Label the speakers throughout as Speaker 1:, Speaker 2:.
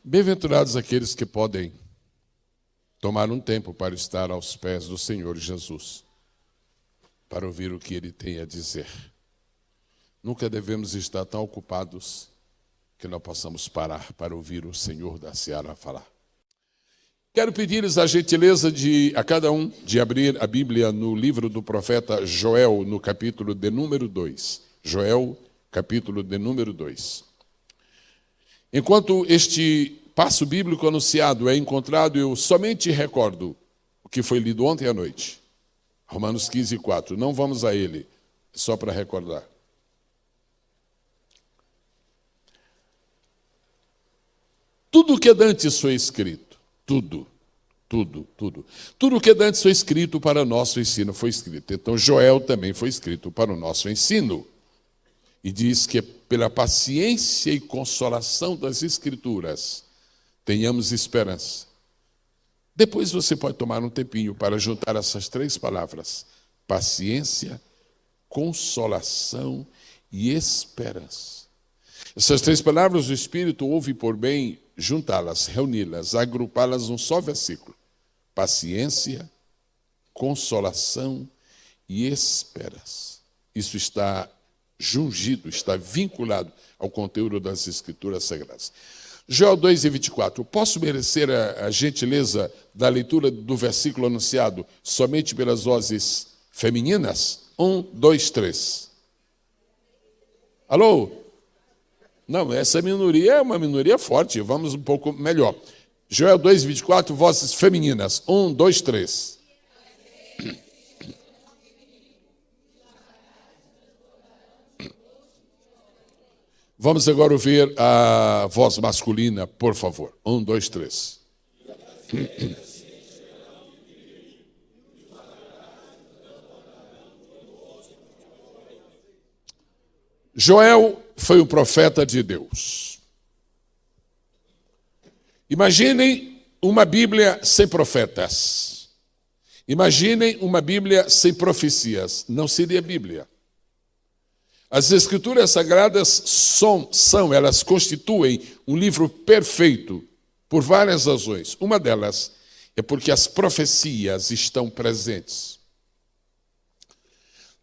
Speaker 1: Bem-aventurados aqueles que podem tomar um tempo para estar aos pés do Senhor Jesus, para ouvir o que Ele tem a dizer. Nunca devemos estar tão ocupados que não possamos parar para ouvir o Senhor da Seara falar. Quero pedir-lhes a gentileza a cada um de abrir a Bíblia no livro do profeta Joel, no capítulo de número 2. Joel, capítulo de número 2. Enquanto este passo bíblico anunciado é encontrado, eu somente recordo o que foi lido ontem à noite. Romanos 15, 4. Não vamos a ele, só para recordar. Tudo o que dantes foi escrito, tudo o que dantes foi escrito para nosso ensino foi escrito. Então Joel também foi escrito para o nosso ensino. E diz que pela paciência e consolação das Escrituras tenhamos esperança. Depois você pode tomar um tempinho para juntar essas três palavras: paciência, consolação e esperança. Essas três palavras o Espírito ouve por bem juntá-las, reuni-las, agrupá-las num só versículo: paciência, consolação e esperança. Isso está jungido, está vinculado ao conteúdo das Escrituras Sagradas. Joel 2 e 24. Posso merecer a gentileza da leitura do versículo anunciado somente pelas vozes femininas? 1, 2, 3. Alô? Não, essa minoria é uma minoria forte. Vamos um pouco melhor. Joel 2, 24, vozes femininas. 1, 2, 3. Vamos agora ouvir a voz masculina, por favor. 1, 2, 3. Joel foi um profeta de Deus. Imaginem uma Bíblia sem profetas. Imaginem uma Bíblia sem profecias. Não seria Bíblia. As Escrituras Sagradas elas constituem um livro perfeito por várias razões. Uma delas é porque as profecias estão presentes.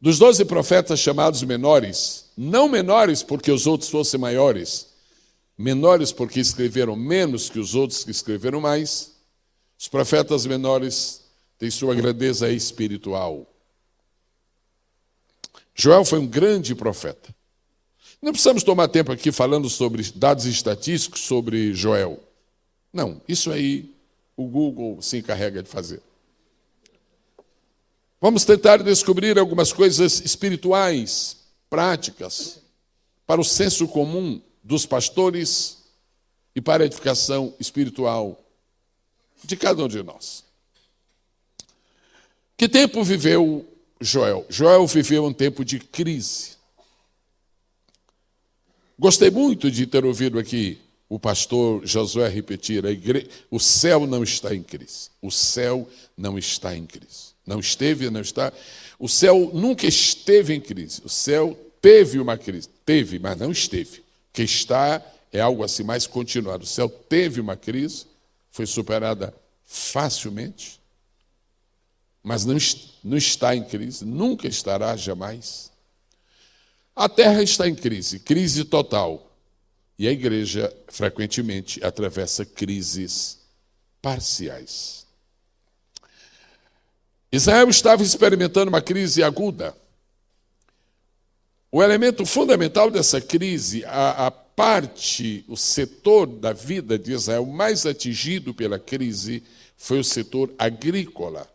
Speaker 1: Dos 12 profetas chamados menores, não menores porque os outros fossem maiores, menores porque escreveram menos que os outros que escreveram mais, os profetas menores têm sua grandeza espiritual. Joel foi um grande profeta. Não precisamos tomar tempo aqui falando sobre dados estatísticos sobre Joel. Não, isso aí o Google se encarrega de fazer. Vamos tentar descobrir algumas coisas espirituais, práticas, para o senso comum dos pastores e para a edificação espiritual de cada um de nós. Que tempo viveu Joel? Joel viveu um tempo de crise. Gostei muito de ter ouvido aqui o pastor Josué repetir: o céu não está em crise. O céu não está em crise. Não esteve, não está. O céu nunca esteve em crise. O céu teve uma crise. Teve, mas não esteve. O que está é algo assim mais continuado. O céu teve uma crise, foi superada facilmente, mas não está em crise, nunca estará, jamais. A terra está em crise, crise total. E a igreja, frequentemente, atravessa crises parciais. Israel estava experimentando uma crise aguda. O elemento fundamental dessa crise, a parte, o setor da vida de Israel mais atingido pela crise, foi o setor agrícola.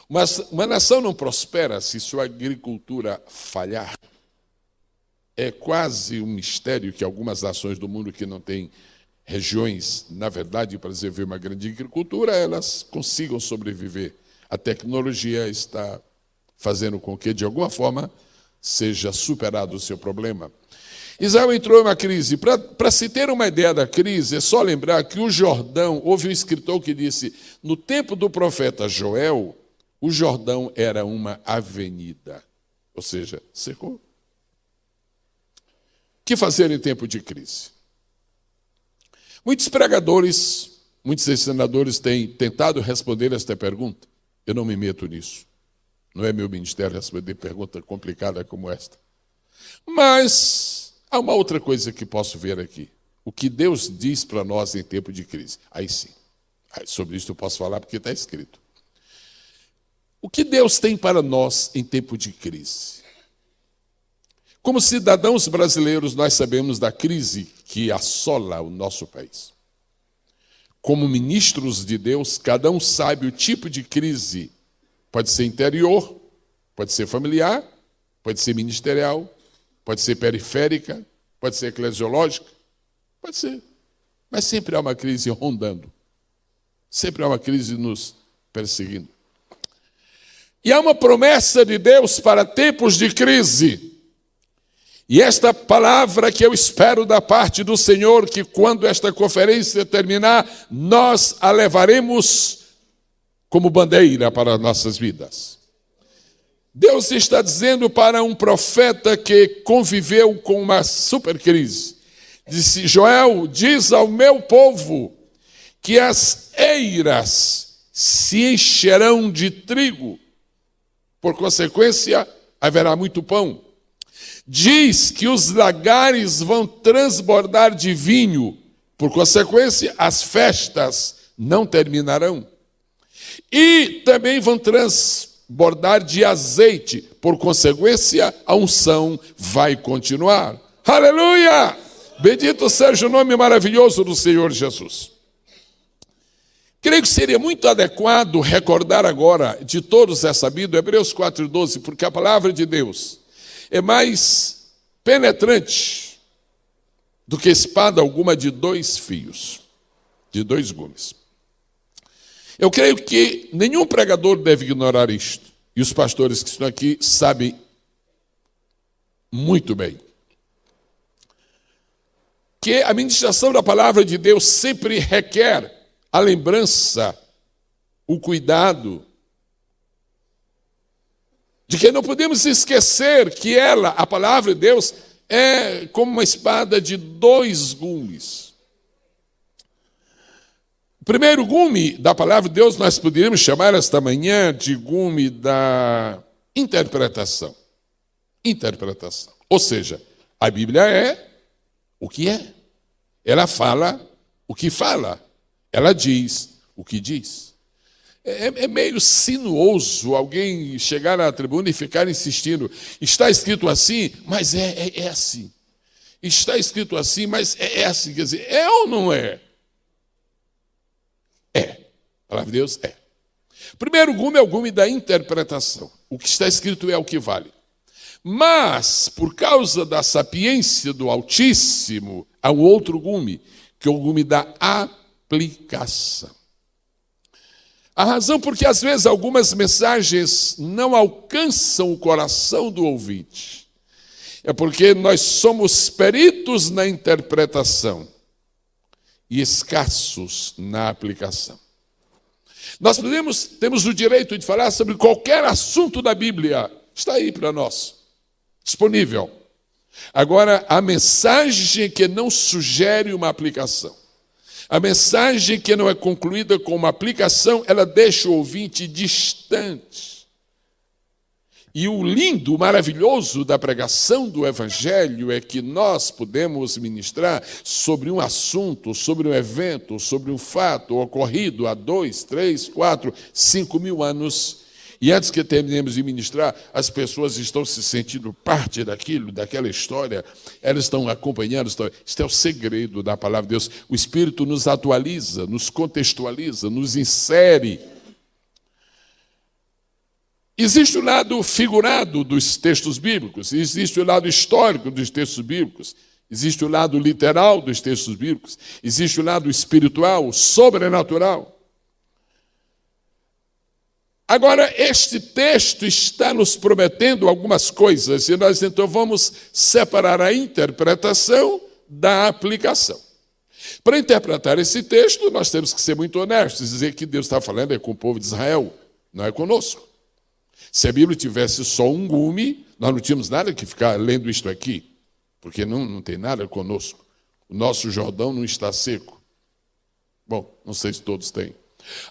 Speaker 1: Mas uma nação não prospera se sua agricultura falhar. É quase um mistério que algumas nações do mundo que não têm regiões, na verdade, para desenvolver uma grande agricultura, elas consigam sobreviver. A tecnologia está fazendo com que, de alguma forma, seja superado o seu problema. Israel entrou em uma crise. Para se ter uma ideia da crise, é só lembrar que o Jordão, houve um escritor que disse, no tempo do profeta Joel, o Jordão era uma avenida, ou seja, secou. O que fazer em tempo de crise? Muitos pregadores, muitos ensinadores têm tentado responder esta pergunta. Eu não me meto nisso. Não é meu ministério responder pergunta complicada como esta. Mas há uma outra coisa que posso ver aqui. O que Deus diz para nós em tempo de crise. Aí sim. Sobre isso eu posso falar porque está escrito. O que Deus tem para nós em tempo de crise? Como cidadãos brasileiros, nós sabemos da crise que assola o nosso país. Como ministros de Deus, cada um sabe o tipo de crise. Pode ser interior, pode ser familiar, pode ser ministerial, pode ser periférica, pode ser eclesiológica, pode ser. Mas sempre há uma crise rondando. Sempre há uma crise nos perseguindo. E há uma promessa de Deus para tempos de crise. E esta palavra que eu espero da parte do Senhor, que quando esta conferência terminar, nós a levaremos como bandeira para nossas vidas. Deus está dizendo para um profeta que conviveu com uma supercrise. Disse: Joel, diz ao meu povo que as eiras se encherão de trigo. Por consequência, haverá muito pão. Diz que os lagares vão transbordar de vinho. Por consequência, as festas não terminarão. E também vão transbordar de azeite. Por consequência, a unção vai continuar. Aleluia! Bendito seja o nome maravilhoso do Senhor Jesus. Creio que seria muito adequado recordar agora, de todos é sabido, Hebreus 4,12, porque a palavra de Deus é mais penetrante do que espada alguma de 2 fios, de 2 gumes. Eu creio que nenhum pregador deve ignorar isto, e os pastores que estão aqui sabem muito bem que a ministração da palavra de Deus sempre requer a lembrança, o cuidado, de que não podemos esquecer que ela, a palavra de Deus, é como uma espada de 2 gumes. O primeiro gume da palavra de Deus nós poderíamos chamar esta manhã de gume da interpretação. Interpretação. Ou seja, a Bíblia é o que é. Ela fala o que fala. Ela diz o que diz. É meio sinuoso alguém chegar na tribuna e ficar insistindo. Está escrito assim, mas é assim. Está escrito assim, mas é assim. Quer dizer, é ou não é? É. A palavra de Deus é. O primeiro gume é o gume da interpretação. O que está escrito é o que vale. Mas, por causa da sapiência do Altíssimo, há um outro gume, que é o gume da aplicação. A razão porque às vezes algumas mensagens não alcançam o coração do ouvinte é porque nós somos peritos na interpretação e escassos na aplicação. Nós temos o direito de falar sobre qualquer assunto da Bíblia. Está aí para nós, disponível. Agora, a mensagem que não sugere uma aplicação, a mensagem que não é concluída com uma aplicação, ela deixa o ouvinte distante. E o lindo, o maravilhoso da pregação do Evangelho é que nós podemos ministrar sobre um assunto, sobre um evento, sobre um fato ocorrido há 2, 3, 4, 5 mil anos. E antes que terminemos de ministrar, as pessoas estão se sentindo parte daquilo, daquela história, elas estão acompanhando. Isto é o segredo da palavra de Deus. O Espírito nos atualiza, nos contextualiza, nos insere. Existe o lado figurado dos textos bíblicos, existe o lado histórico dos textos bíblicos, existe o lado literal dos textos bíblicos, existe o lado espiritual, sobrenatural. Agora, este texto está nos prometendo algumas coisas, e nós então vamos separar a interpretação da aplicação. Para interpretar esse texto, nós temos que ser muito honestos, dizer que Deus está falando é com o povo de Israel, não é conosco. Se a Bíblia tivesse só um gume, nós não tínhamos nada que ficar lendo isto aqui, porque não tem nada conosco. O nosso Jordão não está seco, Bom, não sei se todos têm.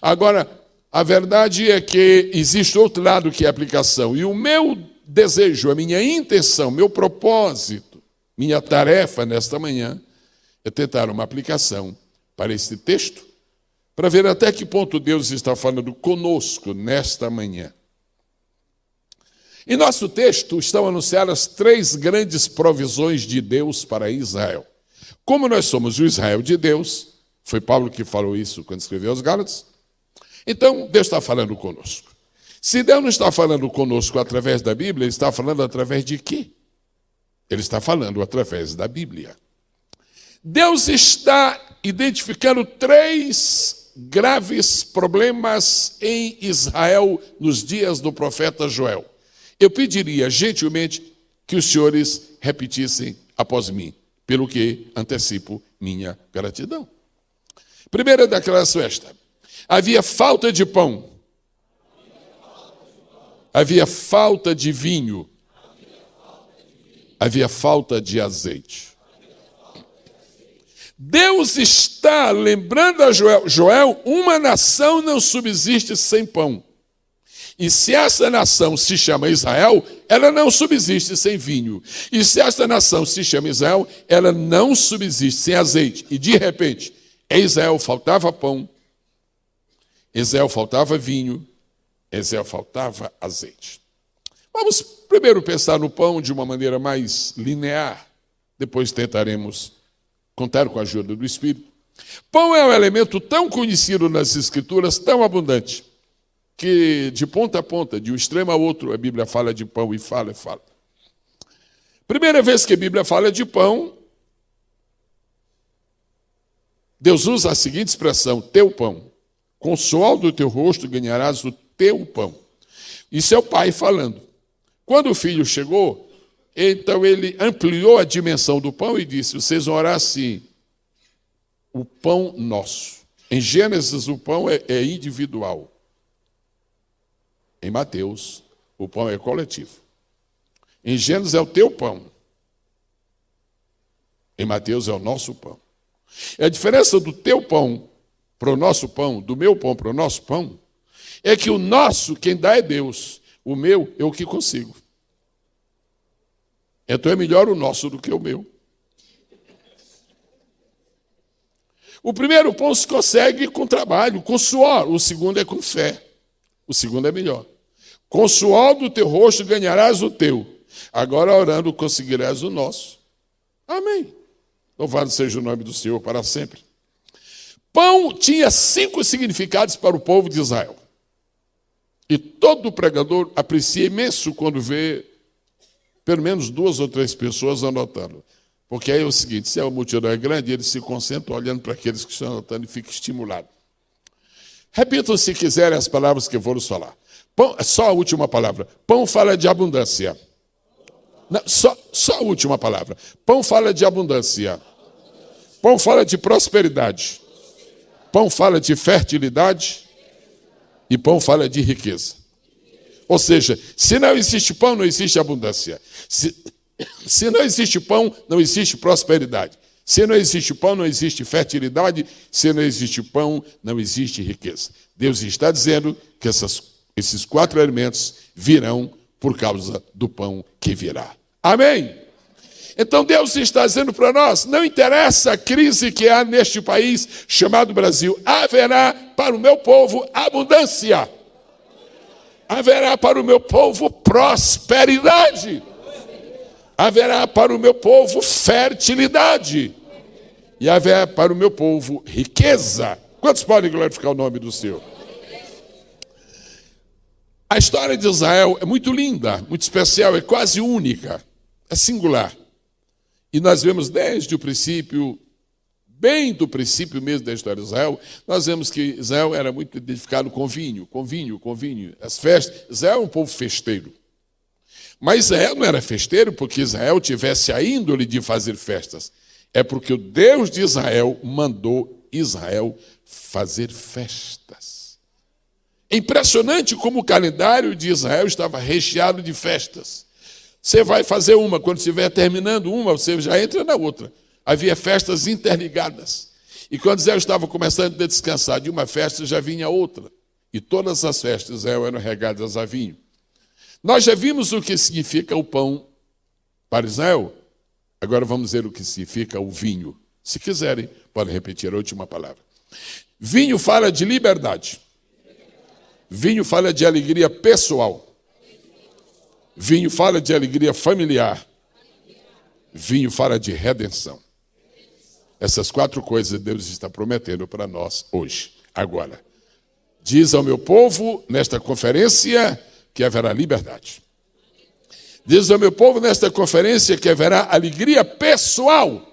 Speaker 1: Agora, a verdade é que existe outro lado que é a aplicação. E o meu desejo, a minha intenção, meu propósito, minha tarefa nesta manhã é tentar uma aplicação para esse texto, para ver até que ponto Deus está falando conosco nesta manhã. Em nosso texto estão anunciadas 3 grandes provisões de Deus para Israel. Como nós somos o Israel de Deus, foi Paulo que falou isso quando escreveu aos Gálatas, então Deus está falando conosco. Se Deus não está falando conosco através da Bíblia, Ele está falando através de quê? Ele está falando através da Bíblia. Deus está identificando 3 graves problemas em Israel nos dias do profeta Joel. Eu pediria gentilmente que os senhores repetissem após mim, pelo que antecipo minha gratidão. Primeira declaração esta: havia falta de pão, havia falta de vinho, havia falta de azeite. Deus está lembrando a Joel, uma nação não subsiste sem pão. E se essa nação se chama Israel, ela não subsiste sem vinho. E se esta nação se chama Israel, ela não subsiste sem azeite. E de repente, em Israel faltava pão, em Israel faltava vinho, em Israel faltava azeite. Vamos primeiro pensar no pão de uma maneira mais linear, depois tentaremos contar com a ajuda do Espírito. Pão é um elemento tão conhecido nas Escrituras, tão abundante, que de ponta a ponta, de um extremo a outro, a Bíblia fala de pão e fala. Primeira vez que a Bíblia fala de pão, Deus usa a seguinte expressão: teu pão. Com o suor do teu rosto ganharás o teu pão. Isso é o pai falando. Quando o filho chegou, então ele ampliou a dimensão do pão e disse: vocês vão orar assim, o pão nosso. Em Gênesis, o pão é individual. Em Mateus, o pão é coletivo. Em Gênesis é o teu pão. Em Mateus é o nosso pão. E a diferença do teu pão para o nosso pão, do meu pão para o nosso pão, é que o nosso, quem dá é Deus. O meu é o que consigo. Então é melhor o nosso do que o meu. O primeiro pão se consegue com trabalho, com suor. O segundo é com fé. O segundo é melhor. Com o suor do teu rosto ganharás o teu. Agora, orando, conseguirás o nosso. Amém. Louvado seja o nome do Senhor para sempre. Pão tinha 5 significados para o povo de Israel. E todo pregador aprecia imenso quando vê pelo menos 2 ou 3 pessoas anotando. Porque aí é o seguinte: se a multidão é grande, eles se concentram olhando para aqueles que estão anotando e ficam estimulados. Repitam, se quiserem, as palavras que eu vou nos falar. Pão, só a última palavra. Pão fala de abundância. Não, só a última palavra. Pão fala de abundância. Pão fala de prosperidade. Pão fala de fertilidade. E pão fala de riqueza. Ou seja, se não existe pão, não existe abundância. Se não existe pão, não existe prosperidade. Se não existe pão, não existe fertilidade. Se não existe pão, não existe riqueza. Deus está dizendo que esses 4 elementos virão por causa do pão que virá. Amém? Então Deus está dizendo para nós: não interessa a crise que há neste país chamado Brasil, haverá para o meu povo abundância. Haverá para o meu povo prosperidade. Haverá para o meu povo fertilidade. E haverá para o meu povo riqueza. Quantos podem glorificar o nome do Senhor? A história de Israel é muito linda, muito especial, é quase única, é singular. E nós vemos desde o princípio, bem do princípio mesmo da história de Israel, nós vemos que Israel era muito identificado com vinho. As festas. Israel é um povo festeiro. Mas Israel não era festeiro porque Israel tivesse a índole de fazer festas. É porque o Deus de Israel mandou Israel fazer festas. É impressionante como o calendário de Israel estava recheado de festas. Você vai fazer uma, quando estiver terminando uma, você já entra na outra. Havia festas interligadas. E quando Zé estava começando a descansar de uma festa, já vinha outra. E todas as festas eram regadas a vinho. Nós já vimos o que significa o pão para Israel. Agora vamos ver o que significa o vinho. Se quiserem, podem repetir a última palavra. Vinho fala de liberdade. Vinho fala de alegria pessoal. Vinho fala de alegria familiar. Vinho fala de redenção. Essas 4 coisas Deus está prometendo para nós hoje, agora. Diz ao meu povo, nesta conferência, que haverá liberdade. Diz ao meu povo, nesta conferência, que haverá alegria pessoal.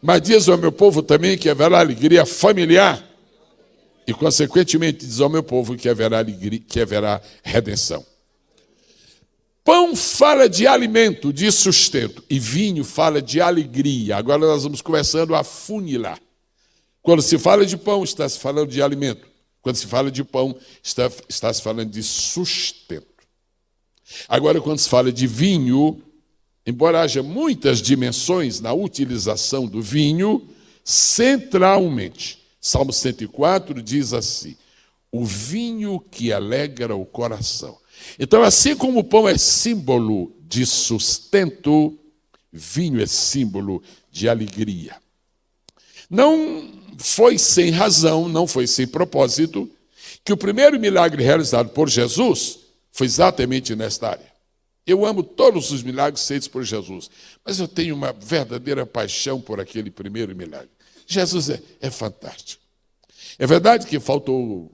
Speaker 1: Mas diz ao meu povo também que haverá alegria familiar. E, consequentemente, diz ao meu povo que haverá alegria, que haverá redenção. Pão fala de alimento, de sustento. E vinho fala de alegria. Agora nós vamos começando a funilar. Quando se fala de pão, está se falando de alimento. Quando se fala de pão, está se falando de sustento. Agora, quando se fala de vinho, embora haja muitas dimensões na utilização do vinho, centralmente, Salmo 104 diz assim: o vinho que alegra o coração. Então, assim como o pão é símbolo de sustento, vinho é símbolo de alegria. Não foi sem razão, não foi sem propósito, que o primeiro milagre realizado por Jesus foi exatamente nesta área. Eu amo todos os milagres feitos por Jesus, mas eu tenho uma verdadeira paixão por aquele primeiro milagre. Jesus é fantástico. É verdade que faltou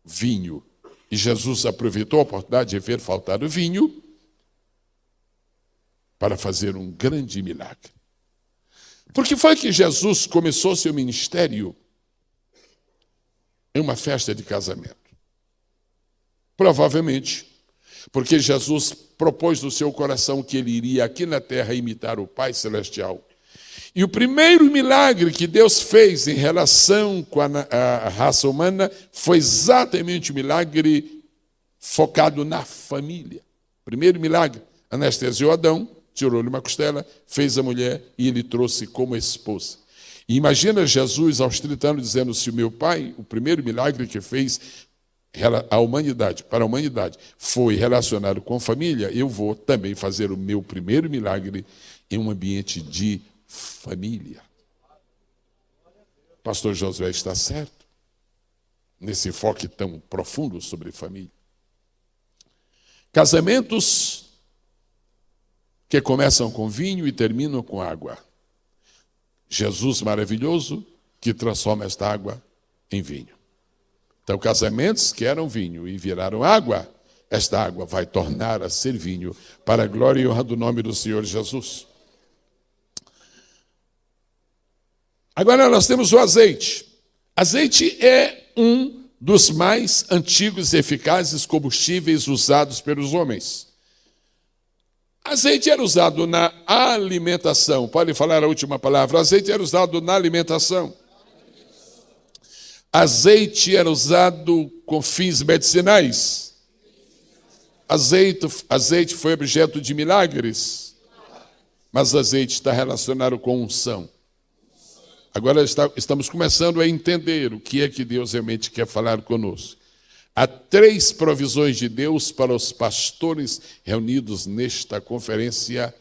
Speaker 1: vinho, e Jesus aproveitou a oportunidade de ver faltar o vinho para fazer um grande milagre. Por que foi que Jesus começou seu ministério em uma festa de casamento? Provavelmente porque Jesus propôs no seu coração que ele iria aqui na terra imitar o Pai Celestial. E o primeiro milagre que Deus fez em relação com a raça humana foi exatamente o milagre focado na família. Primeiro milagre, anestesiou Adão, tirou-lhe uma costela, fez a mulher e ele trouxe como esposa. E imagina Jesus aos 30 anos dizendo: se o meu pai, o primeiro milagre que fez a humanidade, para a humanidade, foi relacionado com família, eu vou também fazer o meu primeiro milagre em um ambiente de família. Pastor Josué está certo nesse enfoque tão profundo sobre família. Casamentos que começam com vinho e terminam com água. Jesus maravilhoso que transforma esta água em vinho. Então, casamentos que eram vinho e viraram água, esta água vai tornar a ser vinho para a glória e honra do nome do Senhor Jesus. Agora nós temos o azeite. Azeite é um dos mais antigos e eficazes combustíveis usados pelos homens. Azeite era usado na alimentação. Pode falar a última palavra. Azeite era usado na alimentação. Azeite era usado com fins medicinais. Azeite foi objeto de milagres. Mas azeite está relacionado com unção. Agora estamos começando a entender o que é que Deus realmente quer falar conosco. Há 3 provisões de Deus para os pastores reunidos nesta conferência,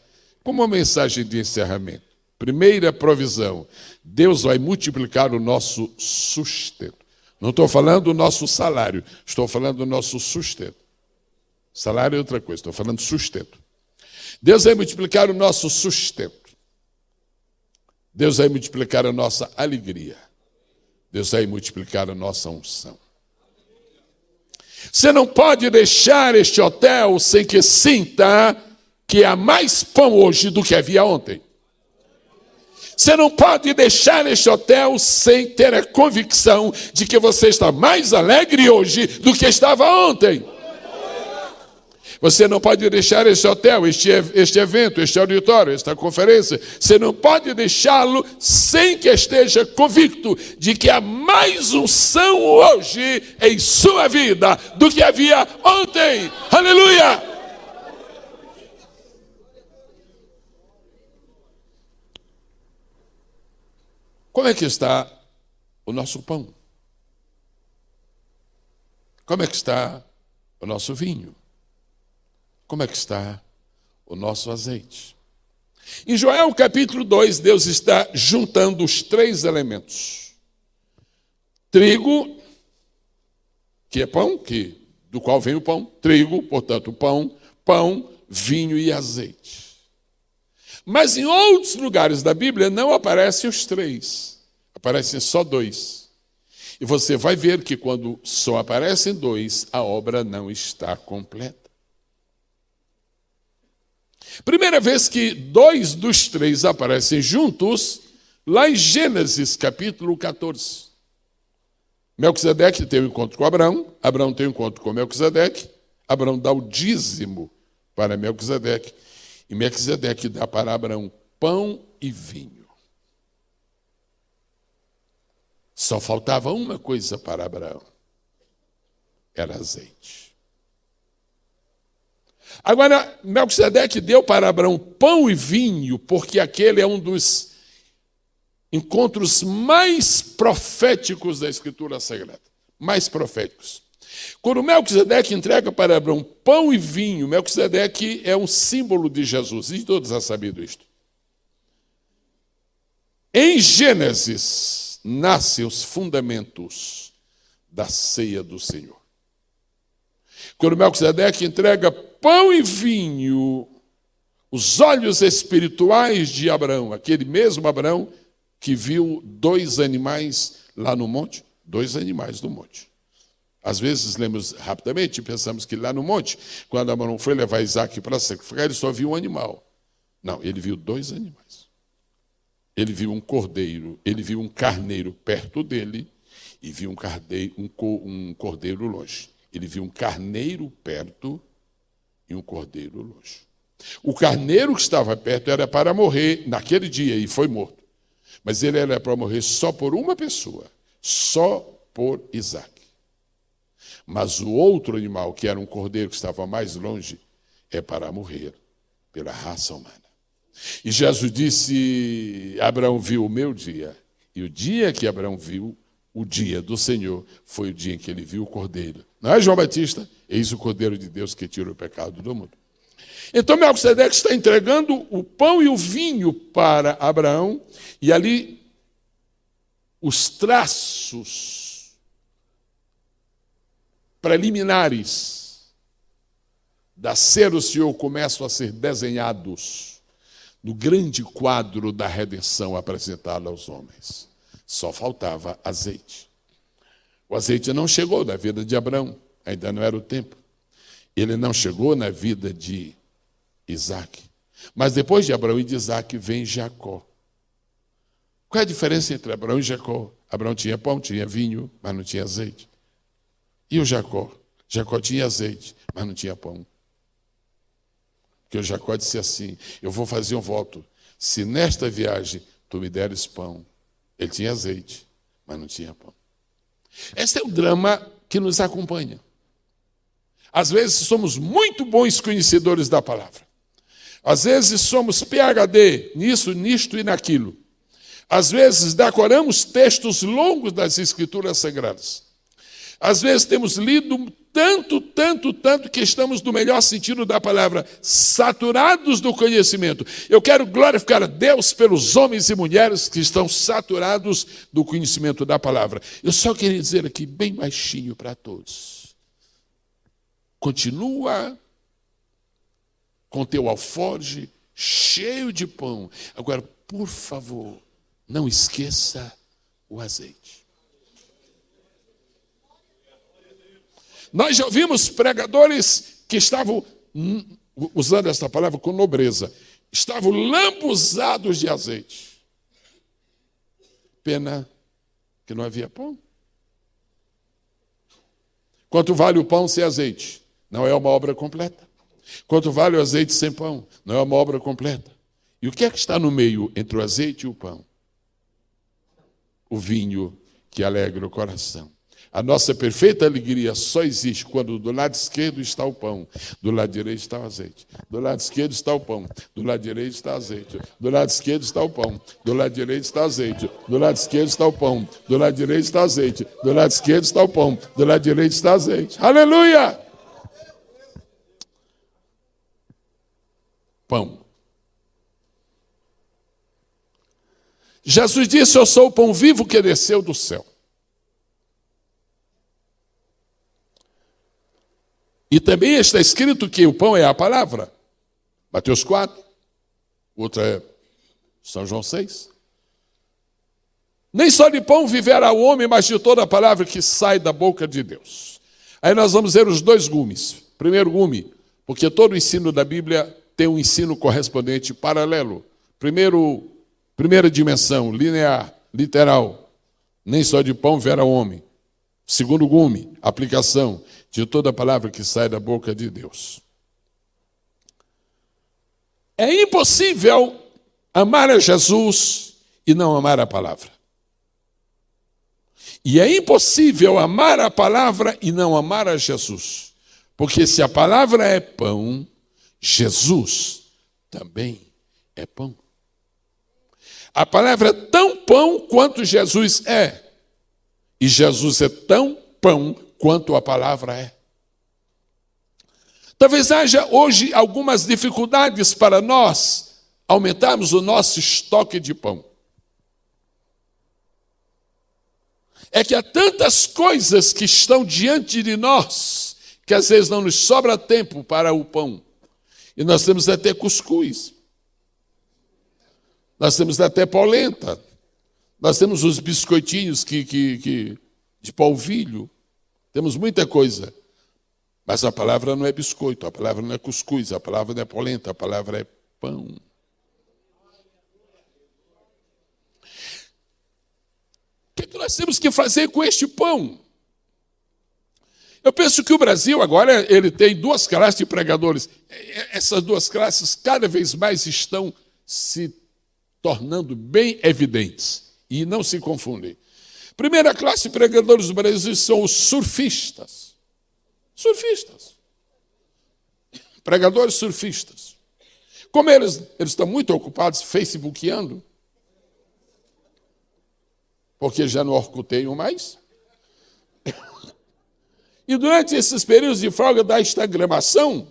Speaker 1: como uma mensagem de encerramento. Primeira provisão: Deus vai multiplicar o nosso sustento. Não estou falando do nosso salário, estou falando do nosso sustento. Salário é outra coisa, estou falando sustento. Deus vai multiplicar o nosso sustento. Deus vai multiplicar a nossa alegria. Deus vai multiplicar a nossa unção. Você não pode deixar este hotel sem que sinta que há mais pão hoje do que havia ontem. Você não pode deixar este hotel sem ter a convicção de que você está mais alegre hoje do que estava ontem. Você não pode deixar este hotel, este evento, este auditório, esta conferência, você não pode deixá-lo sem que esteja convicto de que há mais unção hoje em sua vida do que havia ontem. Aleluia! Como Como é que está o nosso pão? Como é que está o nosso vinho? Como é que está o nosso azeite? Em Joel capítulo 2, Deus está juntando os três elementos. Trigo, que é pão, do qual vem o pão. Trigo, portanto, pão, vinho e azeite. Mas em outros lugares da Bíblia não aparecem os três. Aparecem só dois. E você vai ver que quando só aparecem dois, a obra não está completa. Primeira vez que dois dos três aparecem juntos, lá em Gênesis capítulo 14. Melquisedeque tem um encontro com Abraão, Abraão tem um encontro com Melquisedeque, Abraão dá o dízimo para Melquisedeque, e Melquisedeque dá para Abraão pão e vinho. Só faltava uma coisa para Abraão, era azeite. Agora, Melquisedeque deu para Abraão pão e vinho, porque aquele é um dos encontros mais proféticos da Escritura Sagrada. Mais proféticos. Quando Melquisedeque entrega para Abraão pão e vinho, Melquisedeque é um símbolo de Jesus, e todos já sabiam isto. Em Gênesis, nascem os fundamentos da ceia do Senhor. Quando Melquisedeque entrega pão e vinho, os olhos espirituais de Abraão, aquele mesmo Abraão que viu dois animais lá no monte, dois animais no monte. Às vezes lemos rapidamente e pensamos que lá no monte, quando Abraão foi levar Isaac para sacrificar, ele só viu um animal. Não, ele viu dois animais. Ele viu um cordeiro, ele viu um carneiro perto dele e viu um cordeiro longe. Ele viu um carneiro perto e um cordeiro longe. O carneiro que estava perto era para morrer naquele dia e foi morto. Mas ele era para morrer só por uma pessoa, só por Isaac. Mas o outro animal, que era um cordeiro que estava mais longe, é para morrer pela raça humana. E Jesus disse, Abraão viu o meu dia. E o dia que Abraão viu, o dia do Senhor, foi o dia em que ele viu o cordeiro. Não é João Batista? Eis o cordeiro de Deus que tira o pecado do mundo. Então Melquisedeque está entregando o pão e o vinho para Abraão, e ali os traços preliminares da ceia do Senhor começam a ser desenhados no grande quadro da redenção apresentado aos homens. Só faltava azeite. O azeite não chegou na vida de Abraão, ainda não era o tempo. Ele não chegou na vida de Isaac. Mas depois de Abraão e de Isaac vem Jacó. Qual é a diferença entre Abraão e Jacó? Abraão tinha pão, tinha vinho, mas não tinha azeite. E o Jacó? Jacó tinha azeite, mas não tinha pão. Porque o Jacó disse assim, eu vou fazer um voto. Se nesta viagem tu me deres pão. Ele tinha azeite, mas não tinha pão. Esse é o drama que nos acompanha. Às vezes somos muito bons conhecedores da palavra. Às vezes somos PhD nisso, nisto e naquilo. Às vezes decoramos textos longos das Escrituras Sagradas. Às vezes temos lido tanto que estamos, no melhor sentido da palavra, saturados do conhecimento. Eu quero glorificar a Deus pelos homens e mulheres que estão saturados do conhecimento da palavra. Eu só queria dizer aqui, bem baixinho para todos. Continua com teu alforje cheio de pão. Agora, por favor, não esqueça o azeite. Nós já ouvimos pregadores que estavam, usando esta palavra com nobreza, estavam lambuzados de azeite. Pena que não havia pão. Quanto vale o pão sem azeite? Não é uma obra completa. Quanto vale o azeite sem pão? Não é uma obra completa. E o que é que está no meio entre o azeite e o pão? O vinho que alegra o coração. A nossa perfeita alegria só existe quando do lado esquerdo está o pão, do lado direito está o azeite. Do lado esquerdo está o pão, do lado direito está o azeite. Do lado esquerdo está o pão, do lado direito está o azeite. Do lado esquerdo está o pão, do lado direito está o azeite. Do lado esquerdo está o pão, do lado direito está o azeite. Aleluia! Pão. Jesus disse: eu sou o pão vivo que desceu do céu. E também está escrito que o pão é a palavra. Mateus 4, outra é São João 6. Nem só de pão viverá o homem, mas de toda a palavra que sai da boca de Deus. Aí nós vamos ver os dois gumes. Primeiro gume, porque todo o ensino da Bíblia tem um ensino correspondente paralelo. Primeira dimensão, linear, literal. Nem só de pão viverá o homem. Segundo gume, aplicação de toda a palavra que sai da boca de Deus. É impossível amar a Jesus e não amar a palavra. E é impossível amar a palavra e não amar a Jesus. Porque se a palavra é pão, Jesus também é pão. A palavra é tão pão quanto Jesus é. E Jesus é tão pão quanto a palavra é. Talvez haja hoje algumas dificuldades para nós aumentarmos o nosso estoque de pão. É que há tantas coisas que estão diante de nós que às vezes não nos sobra tempo para o pão. E nós temos até cuscuz. Nós temos até polenta. Nós temos os biscoitinhos de polvilho. Temos muita coisa. Mas a palavra não é biscoito, a palavra não é cuscuz, a palavra não é polenta, a palavra é pão. O que nós temos que fazer com este pão? Eu penso que o Brasil agora ele tem duas classes de pregadores. Essas duas classes cada vez mais estão se tornando bem evidentes e não se confundem. Primeira classe de pregadores do Brasil são os surfistas. Surfistas. Pregadores surfistas. Como eles estão muito ocupados facebookeando, porque já não orcuteiam mais. E durante esses períodos de folga da instagramação,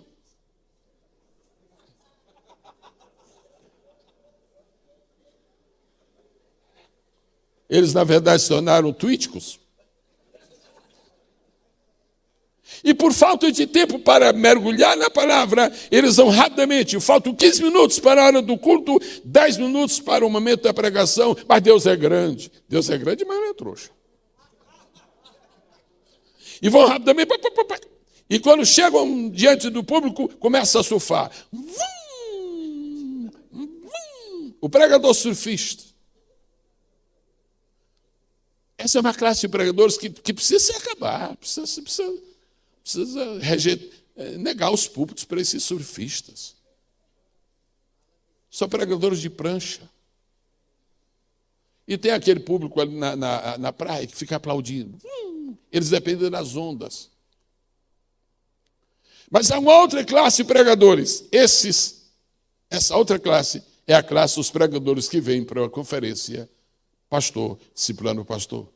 Speaker 1: eles, na verdade, se tornaram tweeticos. E por falta de tempo para mergulhar na palavra, eles vão rapidamente. Faltam 15 minutos para a hora do culto, 10 minutos para o momento da pregação. Mas Deus é grande. Deus é grande, mas não é trouxa. E vão rapidamente. E quando chegam diante do público, começa a surfar. O pregador surfista. Essa é uma classe de pregadores que precisa se acabar. Precisa negar os púlpitos para esses surfistas. São pregadores de prancha. E tem aquele público ali na praia que fica aplaudindo. Eles dependem das ondas. Mas há uma outra classe de pregadores. Essa outra classe é a classe dos pregadores que vêm para a conferência pastor, discipulando o pastor.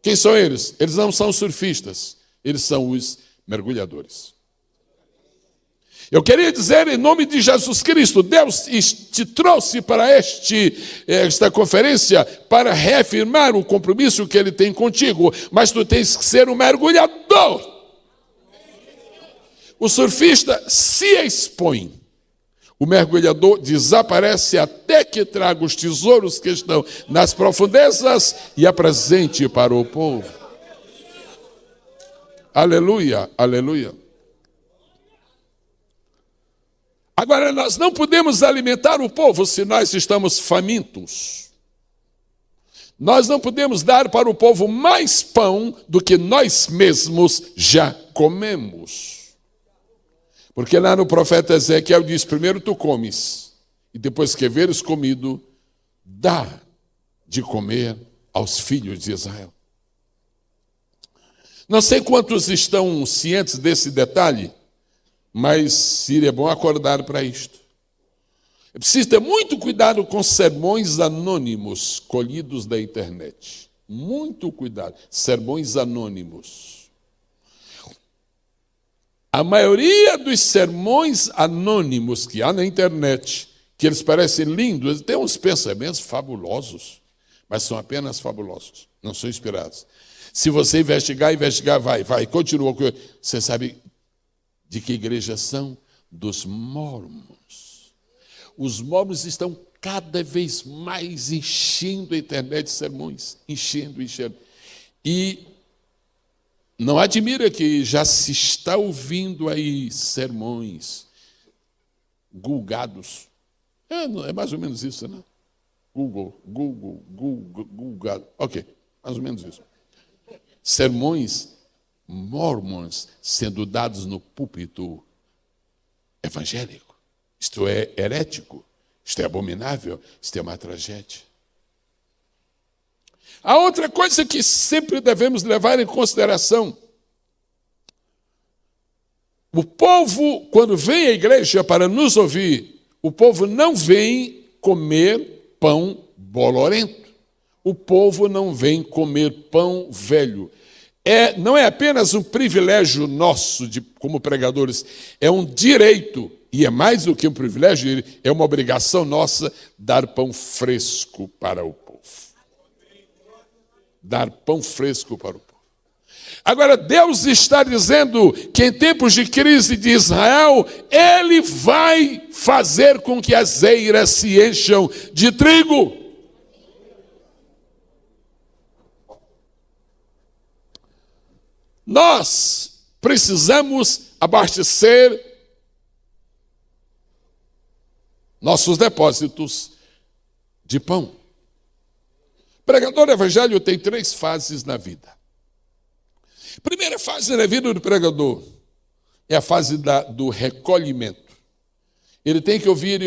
Speaker 1: Quem são eles? Eles não são surfistas. Eles são os mergulhadores. Eu queria dizer, em nome de Jesus Cristo, Deus te trouxe para esta conferência para reafirmar o compromisso que Ele tem contigo, mas tu tens que ser um mergulhador. O surfista se expõe. O mergulhador desaparece até que traga os tesouros que estão nas profundezas e apresente para o povo. Aleluia, aleluia. Agora, nós não podemos alimentar o povo se nós estamos famintos. Nós não podemos dar para o povo mais pão do que nós mesmos já comemos. Porque lá no profeta Ezequiel diz, primeiro tu comes, e depois que veres comido, dá de comer aos filhos de Israel. Não sei quantos estão cientes desse detalhe, mas seria bom acordar para isto. É preciso ter muito cuidado com sermões anônimos colhidos da internet. Muito cuidado. Sermões anônimos. A maioria dos sermões anônimos que há na internet, que eles parecem lindos, têm uns pensamentos fabulosos, mas são apenas fabulosos, não são inspirados. Se você investigar, vai, continua. Você sabe de que igreja são? Dos Mormons. Os Mormons estão cada vez mais enchendo a internet de sermões, enchendo. E não admira que já se está ouvindo aí sermões gulgados. É mais ou menos isso, né? Gulgado. Ok, mais ou menos isso. Sermões mormons sendo dados no púlpito evangélico. Isto é herético, isto é abominável, isto é uma tragédia. A outra coisa que sempre devemos levar em consideração: o povo, quando vem à igreja para nos ouvir, o povo não vem comer pão bolorento. O povo não vem comer pão velho. Não é apenas um privilégio nosso como pregadores, é um direito, e é mais do que um privilégio, é uma obrigação nossa dar pão fresco para o povo. Dar pão fresco para o povo. Agora, Deus está dizendo que em tempos de crise de Israel, Ele vai fazer com que as eiras se encham de trigo. Nós precisamos abastecer nossos depósitos de pão. O pregador evangelho tem 3 fases na vida. A primeira fase na vida do pregador é a fase do recolhimento. Ele tem que ouvir.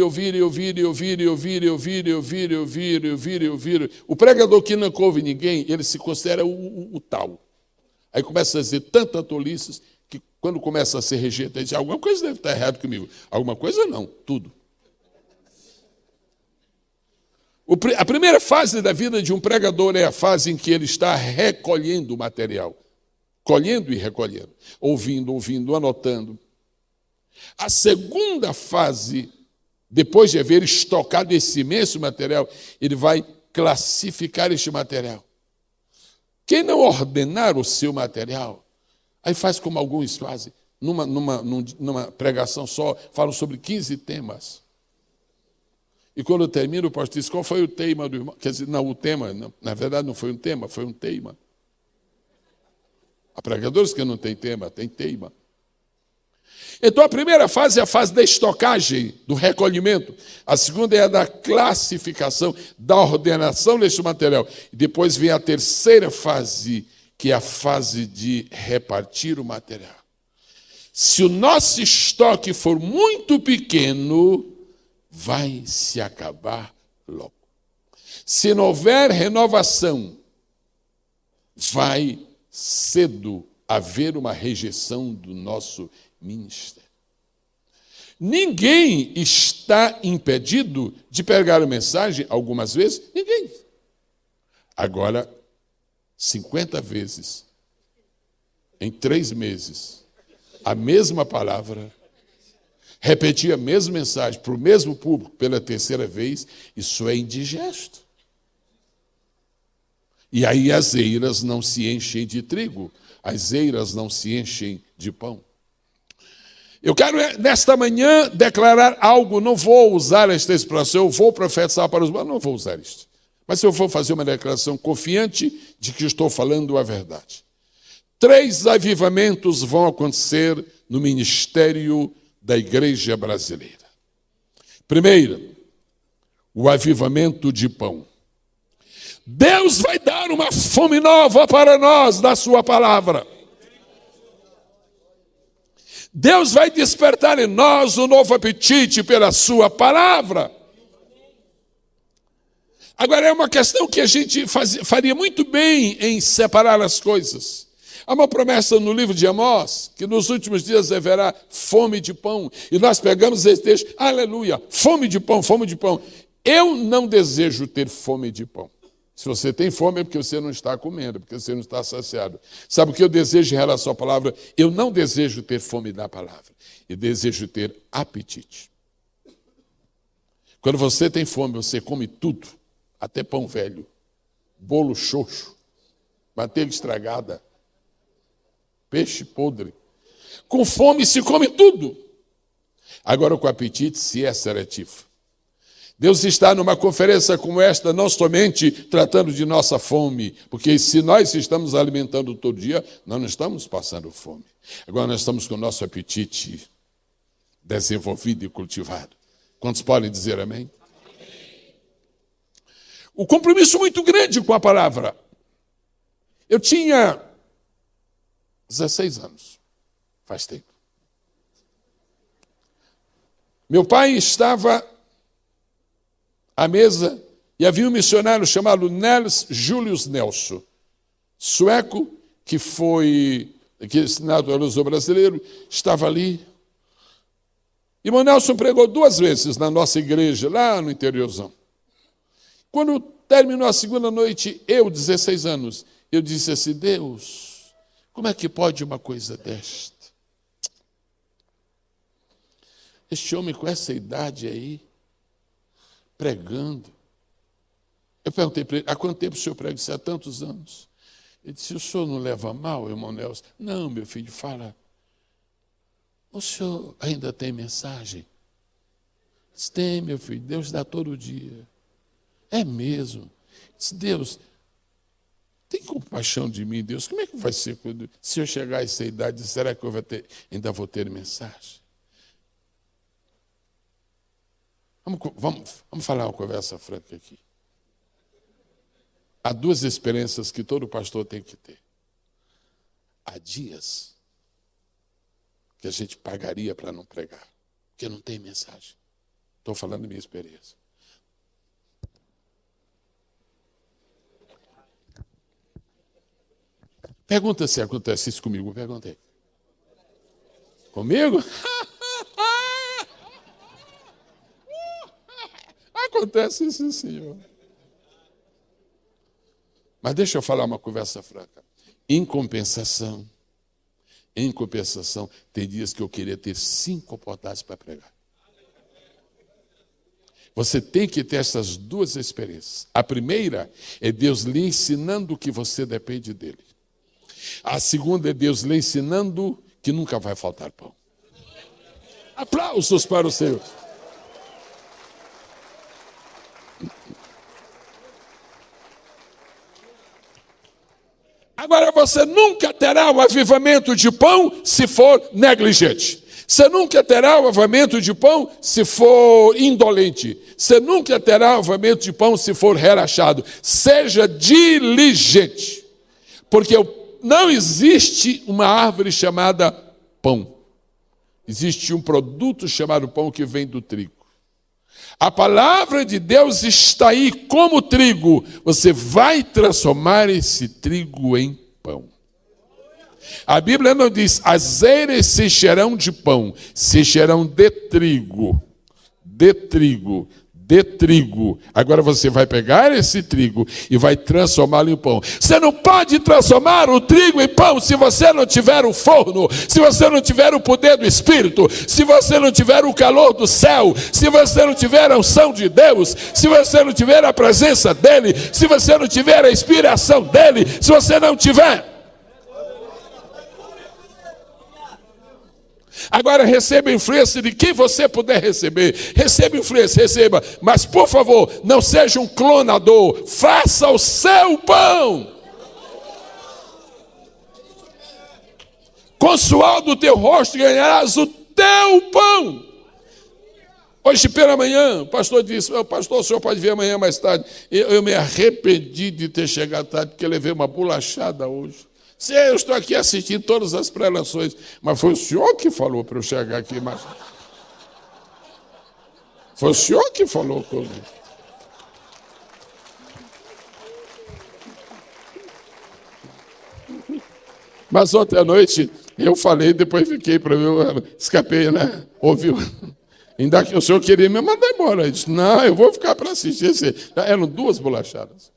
Speaker 1: O pregador que não ouve ninguém, ele se considera o tal. Aí começa a dizer tanta tolices que quando começa a ser rejeitado, diz, alguma coisa deve estar errado comigo. Alguma coisa não, tudo. A primeira fase da vida de um pregador é a fase em que ele está recolhendo o material. Colhendo e recolhendo. Ouvindo, anotando. A segunda fase, depois de haver estocado esse imenso material, ele vai classificar este material. Quem não ordenar o seu material, aí faz como alguns fazem, numa pregação só, falam sobre 15 temas. E quando termina, o pastor diz, qual foi o tema do irmão? Quer dizer, não, o tema, não, na verdade não foi um tema, foi um teima. Há pregadores que não têm tema, tem teima. Então a primeira fase é a fase da estocagem, do recolhimento. A segunda é a da classificação, da ordenação deste material. E depois vem a terceira fase, que é a fase de repartir o material. Se o nosso estoque for muito pequeno, vai se acabar logo. Se não houver renovação, vai cedo haver uma rejeição do nosso ministério. Ninguém está impedido de pregar a mensagem algumas vezes, ninguém. Agora, 50 vezes, em 3 meses, a mesma palavra, repetir a mesma mensagem para o mesmo público pela 3ª vez, isso é indigesto. E aí as eiras não se enchem de trigo, as eiras não se enchem de pão. Eu quero, nesta manhã, declarar algo, não vou usar esta expressão, eu vou profetizar para os irmãos, não vou usar isto. Mas eu vou fazer uma declaração confiante de que estou falando a verdade. 3 avivamentos vão acontecer no ministério da igreja brasileira. Primeiro, o avivamento de pão. Deus vai dar uma fome nova para nós da sua palavra. Deus vai despertar em nós um novo apetite pela sua palavra. Agora é uma questão que a gente faria muito bem em separar as coisas. Há uma promessa no livro de Amós, que nos últimos dias haverá fome de pão. E nós pegamos esse texto, aleluia, fome de pão, fome de pão. Eu não desejo ter fome de pão. Se você tem fome é porque você não está comendo, porque você não está saciado. Sabe o que eu desejo em relação à palavra? Eu não desejo ter fome da palavra. Eu desejo ter apetite. Quando você tem fome, você come tudo, até pão velho, bolo xoxo, manteiga estragada, peixe podre. Com fome se come tudo. Agora com apetite se é seletivo. Deus está numa conferência como esta, não somente tratando de nossa fome, porque se nós estamos alimentando todo dia, nós não estamos passando fome. Agora nós estamos com o nosso apetite desenvolvido e cultivado. Quantos podem dizer amém? O compromisso muito grande com a palavra. Eu tinha 16 anos, faz tempo. Meu pai estava à mesa e havia um missionário chamado Nels Julius Nelson, sueco, que foi naturalizou brasileiro, estava ali. Irmão Nelson pregou 2 vezes na nossa igreja, lá no interiorzão. Quando terminou a segunda noite, eu, 16 anos, eu disse assim, Deus, como é que pode uma coisa desta? Este homem com essa idade aí, pregando. Eu perguntei para ele, há quanto tempo o senhor prega? Disse, há tantos anos. Ele disse, o senhor não leva mal, irmão Nelson? Não, meu filho, fala. O senhor ainda tem mensagem? Disse, tem, meu filho, Deus dá todo dia. É mesmo. Disse, Deus, tem compaixão de mim, Deus. Como é que vai ser quando, se eu chegar a essa idade, será que eu ainda vou ter mensagem? Vamos falar uma conversa franca aqui. Há 2 experiências que todo pastor tem que ter. Há dias que a gente pagaria para não pregar, porque não tem mensagem. Estou falando da minha experiência. Pergunta se acontece isso comigo. Perguntei. Comigo? Acontece isso, senhor. Mas deixa eu falar uma conversa franca. Em compensação, tem dias que eu queria ter 5 oportunidades para pregar. Você tem que ter essas 2 experiências. A primeira é Deus lhe ensinando que você depende dele. A segunda é Deus lhe ensinando que nunca vai faltar pão. Aplausos para o Senhor. Agora você nunca terá o avivamento de pão se for negligente. Você nunca terá o avivamento de pão se for indolente. Você nunca terá o avivamento de pão se for relaxado. Seja diligente. Porque não existe uma árvore chamada pão. Existe um produto chamado pão que vem do trigo. A palavra de Deus está aí como trigo. Você vai transformar esse trigo em pão. A Bíblia não diz, as eiras se encherão de pão, se encherão de trigo. De trigo. De trigo. Agora você vai pegar esse trigo e vai transformá-lo em pão. Você não pode transformar o trigo em pão se você não tiver o forno, se você não tiver o poder do Espírito, se você não tiver o calor do céu, se você não tiver a unção de Deus, se você não tiver a presença dEle, se você não tiver a inspiração dEle, se você não tiver. Agora receba influência de quem você puder receber. Receba influência, receba. Mas por favor, não seja um clonador. Faça o seu pão. Com o suor do teu rosto ganharás o teu pão. Hoje pela manhã, o pastor disse, pastor, o senhor pode vir amanhã mais tarde. Eu me arrependi de ter chegado tarde, porque levei uma bolachada hoje. Eu estou aqui assistindo todas as preleções, mas foi o senhor que falou para eu chegar aqui mais. Foi o senhor que falou comigo. Mas ontem à noite eu falei, depois fiquei para ver, escapei, né? Ouviu? Ainda que o senhor queria me mandar embora. Eu disse, não, eu vou ficar para assistir. Eram 2 bolachadas.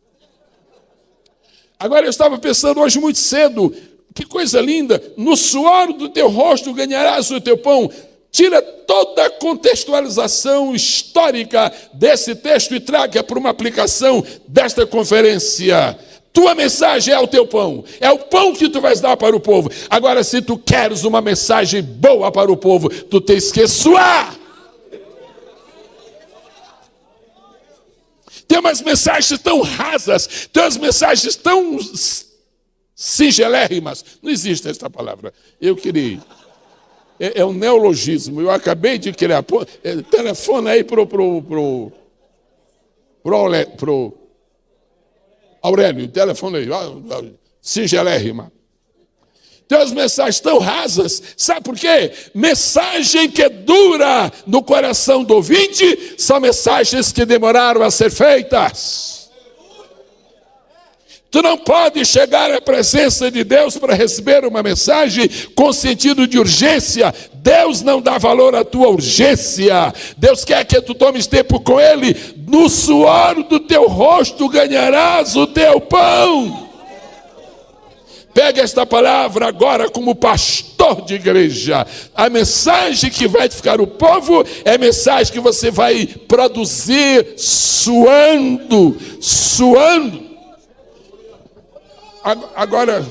Speaker 1: Agora eu estava pensando hoje muito cedo, que coisa linda, no suor do teu rosto ganharás o teu pão. Tira toda a contextualização histórica desse texto e traga para uma aplicação desta conferência. Tua mensagem é o teu pão, é o pão que tu vais dar para o povo. Agora, se tu queres uma mensagem boa para o povo, tu tens que suar. Tem umas mensagens tão rasas, tem umas mensagens tão singelérrimas. Não existe esta palavra. Eu queria. É um neologismo. Eu acabei de criar. Telefona aí pro Aurélio. Telefona aí. Singelérrima. Tem umas mensagens tão rasas, sabe por quê? Mensagem que dura no coração do ouvinte são mensagens que demoraram a ser feitas. Tu não pode chegar à presença de Deus para receber uma mensagem com sentido de urgência. Deus não dá valor à tua urgência. Deus quer que tu tomes tempo com Ele. No suor do teu rosto ganharás o teu pão. Pega esta palavra agora como pastor de igreja. A mensagem que vai edificar o povo é a mensagem que você vai produzir suando. Agora,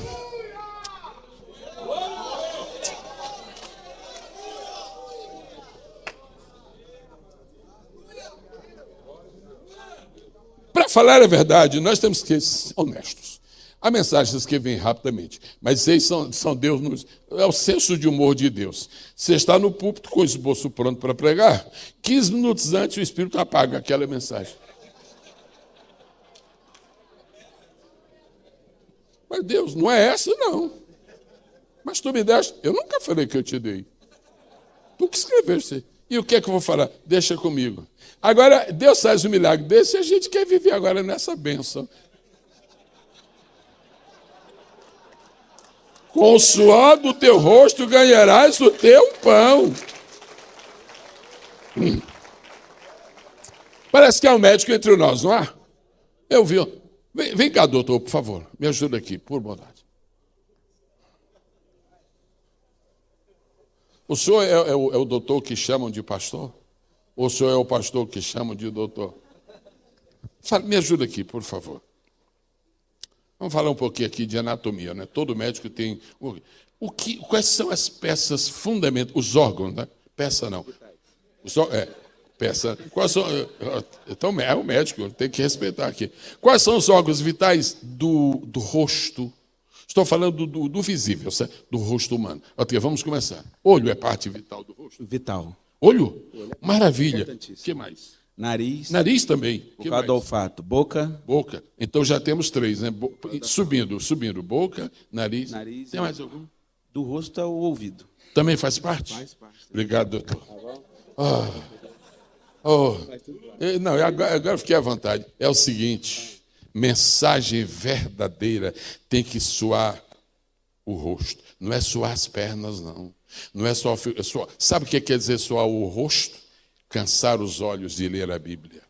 Speaker 1: para falar a verdade, nós temos que ser honestos. Há mensagens que vêm rapidamente, mas esses são Deus, é o senso de humor de Deus. Você está no púlpito com o esboço pronto para pregar, 15 minutos antes o Espírito apaga aquela mensagem. Mas Deus, não é essa não. Mas tu me deste, eu nunca falei que eu te dei. Tu que escreveste. E o que é que eu vou falar? Deixa comigo. Agora, Deus faz um milagre desse e a gente quer viver agora nessa bênção. Com o suor do teu rosto ganharás o teu pão. Parece que há um médico entre nós, não há? Eu vi. Vem cá, doutor, por favor. Me ajuda aqui, por bondade. O senhor é o doutor que chamam de pastor? Ou o senhor é o pastor que chamam de doutor? Me ajuda aqui, por favor. Vamos falar um pouquinho aqui de anatomia, né? Todo médico tem... Quais são as peças fundamentais? Os órgãos, né? Peça não. Peça. Quais são... Então, é o médico, tem que respeitar aqui. Quais são os órgãos vitais do rosto? Estou falando do visível, certo? Do rosto humano. Ok, vamos começar. Olho é parte vital do rosto?
Speaker 2: Vital.
Speaker 1: Olho? Maravilha. O que mais?
Speaker 2: Nariz.
Speaker 1: Nariz também.
Speaker 2: Por causa do olfato. Boca.
Speaker 1: Boca. Então já temos 3, né? Subindo. Boca, nariz. Tem mais algum?
Speaker 2: Do rosto é o ouvido.
Speaker 1: Também faz parte? Faz parte. Obrigado, doutor. Não, agora fiquei à vontade. É o seguinte, mensagem verdadeira tem que suar o rosto. Não é suar as pernas, não. Não é só... Sabe o que quer dizer suar o rosto? Cansar os olhos de ler a Bíblia.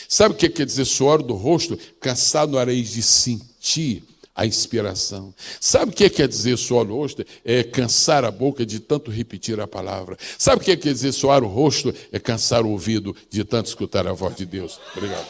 Speaker 1: Sabe o que quer dizer suor do rosto? Cansar no nariz de sentir a inspiração. Sabe o que quer dizer suor no rosto? É cansar a boca de tanto repetir a palavra. Sabe o que quer dizer suar o rosto? É cansar o ouvido de tanto escutar a voz de Deus. Obrigado.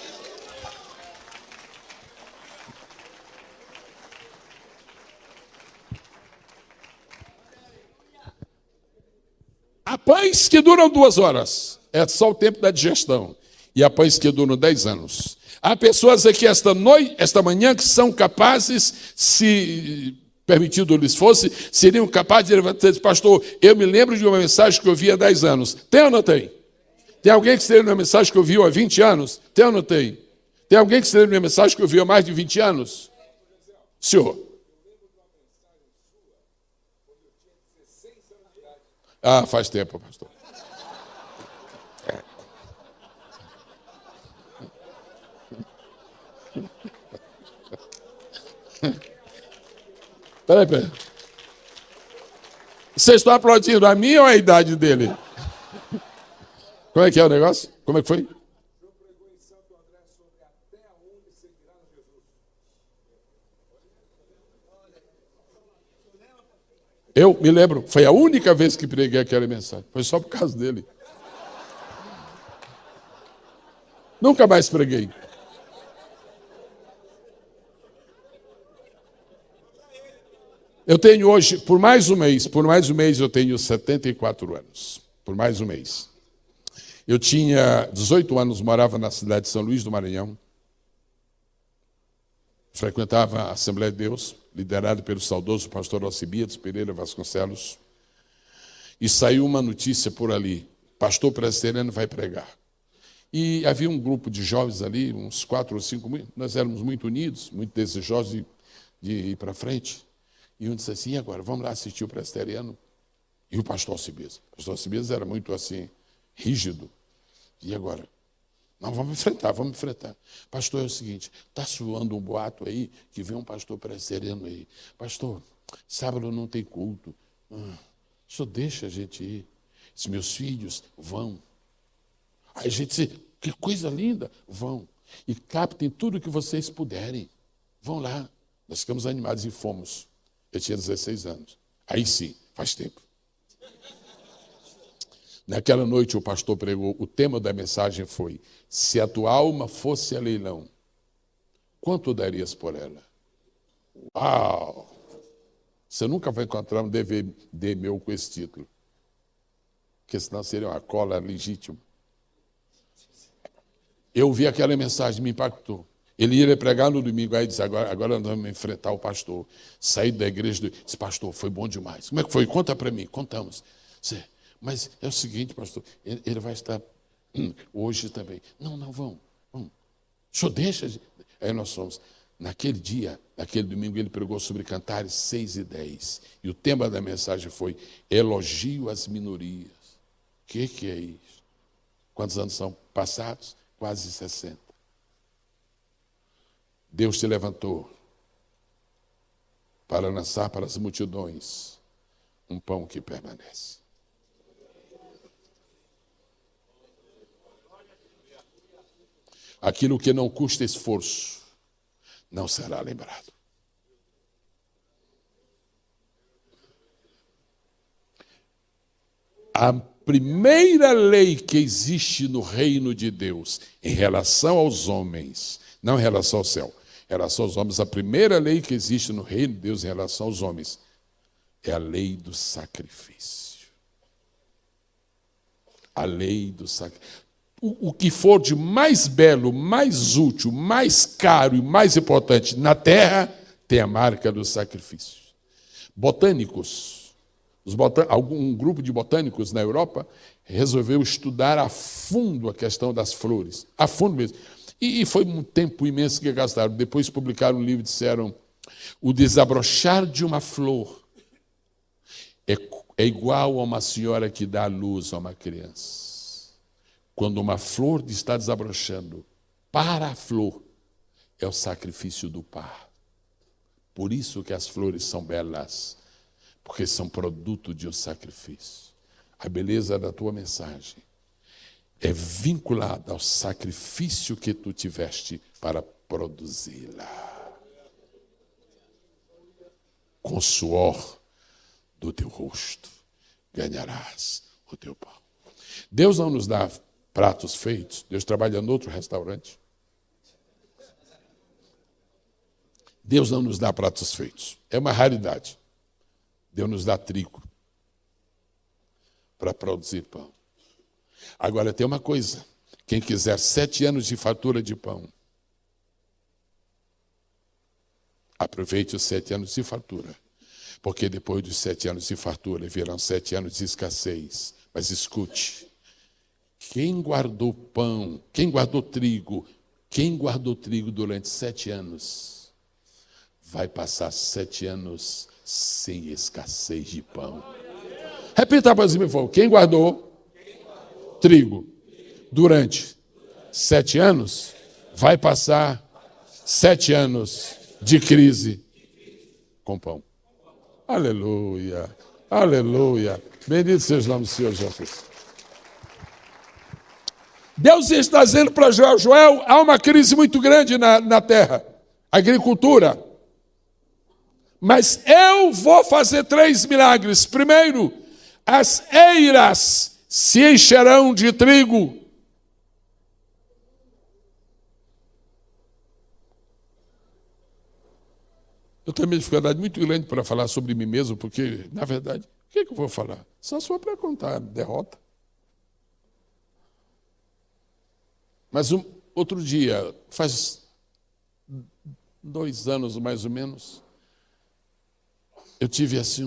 Speaker 1: Há pães que duram 2 horas. É só o tempo da digestão. E há pães que duram 10 anos. Há pessoas aqui esta manhã que são capazes, se permitido lhes fosse, seriam capazes de levantar e dizer, pastor, eu me lembro de uma mensagem que eu vi há 10 anos. Tem ou não tem? Tem alguém que se lembra de uma mensagem que eu vi há 20 anos? Tem ou não tem? Tem alguém que se lembra de uma mensagem que eu vi há mais de 20 anos? Senhor. Ah, faz tempo, pastor. Peraí. Vocês estão aplaudindo a mim ou a idade dele? Como é que é o negócio? Como é que foi? Eu me lembro, foi a única vez que preguei aquela mensagem. Foi só por causa dele. Nunca mais preguei. Eu tenho hoje, por mais um mês eu tenho 74 anos. Por mais um mês. Eu tinha 18 anos, morava na cidade de São Luís do Maranhão. Frequentava a Assembleia de Deus, liderado pelo saudoso pastor Alcibiades Pereira Vasconcelos. E saiu uma notícia por ali, pastor presbiteriano vai pregar. E havia um grupo de jovens ali, uns 4 ou 5, nós éramos muito unidos, muito desejosos de ir para frente. E um disse assim, e agora, vamos lá assistir o presbiteriano? E o pastor Alcibiades. O pastor Alcibiades era muito assim, rígido. E agora? Não, vamos enfrentar. Pastor, é o seguinte, está soando um boato aí, que vem um pastor presbiteriano aí. Pastor, sábado não tem culto. Só deixa a gente ir. Os meus filhos vão. Aí a gente diz, que coisa linda, vão. E captem tudo que vocês puderem. Vão lá. Nós ficamos animados e fomos. Eu tinha 16 anos. Aí sim, faz tempo. Naquela noite o pastor pregou, o tema da mensagem foi, se a tua alma fosse a leilão, quanto darias por ela? Uau! Você nunca vai encontrar um DVD meu com esse título. Porque senão seria uma cola legítima. Eu vi aquela mensagem, me impactou. Ele ia pregar no domingo, aí disse, agora nós vamos enfrentar o pastor. Saí da igreja, disse, pastor, foi bom demais. Como é que foi? Conta para mim. Contamos. Mas é o seguinte, pastor, ele vai estar hoje também. Não, vamos. O senhor deixa. Aí nós fomos. Naquele dia, naquele domingo, ele pregou sobre Cantares 6 e 10. E o tema da mensagem foi elogio às minorias. O que é isso? Quantos anos são passados? Quase 60. Deus te levantou para lançar para as multidões um pão que permanece. Aquilo que não custa esforço não será lembrado. A primeira lei que existe no reino de Deus em relação aos homens, não em relação ao céu, em relação aos homens, a primeira lei que existe no reino de Deus em relação aos homens é a lei do sacrifício. A lei do sacrifício. O que for de mais belo, mais útil, mais caro e mais importante na terra tem a marca do sacrifício. Botânicos, um grupo de botânicos na Europa resolveu estudar a fundo a questão das flores, a fundo mesmo. E foi um tempo imenso que gastaram. Depois publicaram um livro e disseram, o desabrochar de uma flor é igual a uma senhora que dá à luz a uma criança. Quando uma flor está desabrochando, para a flor, é o sacrifício do par. Por isso que as flores são belas, porque são produto de um sacrifício. A beleza da tua mensagem é vinculada ao sacrifício que tu tiveste para produzi-la. Com o suor do teu rosto ganharás o teu pão. Deus não nos dá pratos feitos. Deus trabalha em outro restaurante. Deus não nos dá pratos feitos. É uma raridade. Deus nos dá trigo para produzir pão. Agora tem uma coisa. Quem quiser 7 anos de fartura de pão, aproveite os 7 anos de fartura. Porque depois dos 7 anos de fartura virão 7 anos de escassez. Mas escute. Quem guardou pão, quem guardou trigo durante 7 anos, vai passar 7 anos sem escassez de pão. Repita para mim, por favor. Quem guardou trigo durante 7 anos, vai passar 7 anos de crise com pão. Aleluia. Aleluia. Bendito seja o nome do Senhor Jesus. Deus está dizendo para Joel, há uma crise muito grande na terra, agricultura. Mas eu vou fazer 3 milagres. Primeiro, as eiras se encherão de trigo. Eu tenho uma dificuldade muito grande para falar sobre mim mesmo, porque, na verdade, o que eu vou falar? Só para contar derrota. Mas outro dia, faz 2 anos mais ou menos, eu tive assim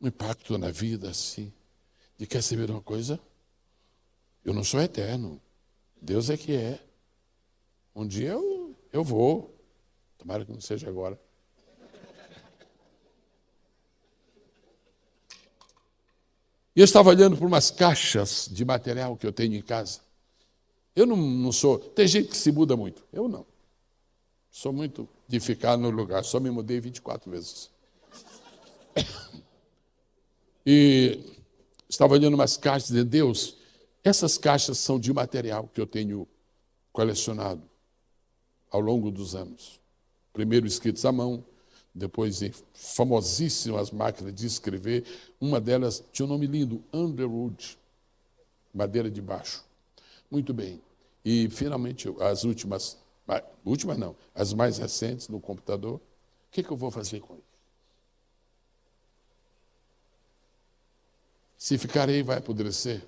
Speaker 1: um impacto na vida, assim, de quer saber uma coisa? Eu não sou eterno, Deus é que é. Um dia eu vou, tomara que não seja agora. E eu estava olhando por umas caixas de material que eu tenho em casa. Eu não sou... Tem gente que se muda muito. Eu não. Sou muito de ficar no lugar. Só me mudei 24 vezes. E estava olhando umas caixas de Deus. Essas caixas são de material que eu tenho colecionado ao longo dos anos. Primeiro escritos à mão, depois em famosíssimas máquinas de escrever. Uma delas tinha um nome lindo, Underwood, madeira de baixo. Muito bem. E, finalmente, as últimas não, as mais recentes no computador. O que eu vou fazer com ele? Se ficar aí, vai apodrecer.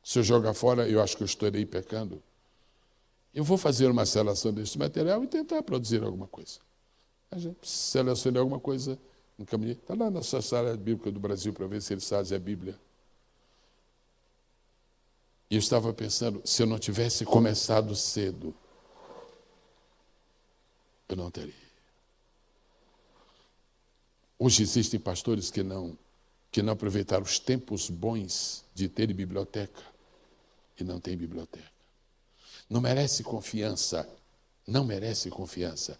Speaker 1: Se eu jogar fora, eu acho que eu estarei pecando. Eu vou fazer uma seleção desse material e tentar produzir alguma coisa. A gente seleciona alguma coisa, encaminhei. Está lá na Sociedade Bíblica do Brasil para ver se eles fazem a Bíblia. E eu estava pensando, se eu não tivesse começado cedo, eu não teria. Hoje existem pastores que não aproveitaram os tempos bons de ter biblioteca e não tem biblioteca. Não merece confiança, não merece confiança,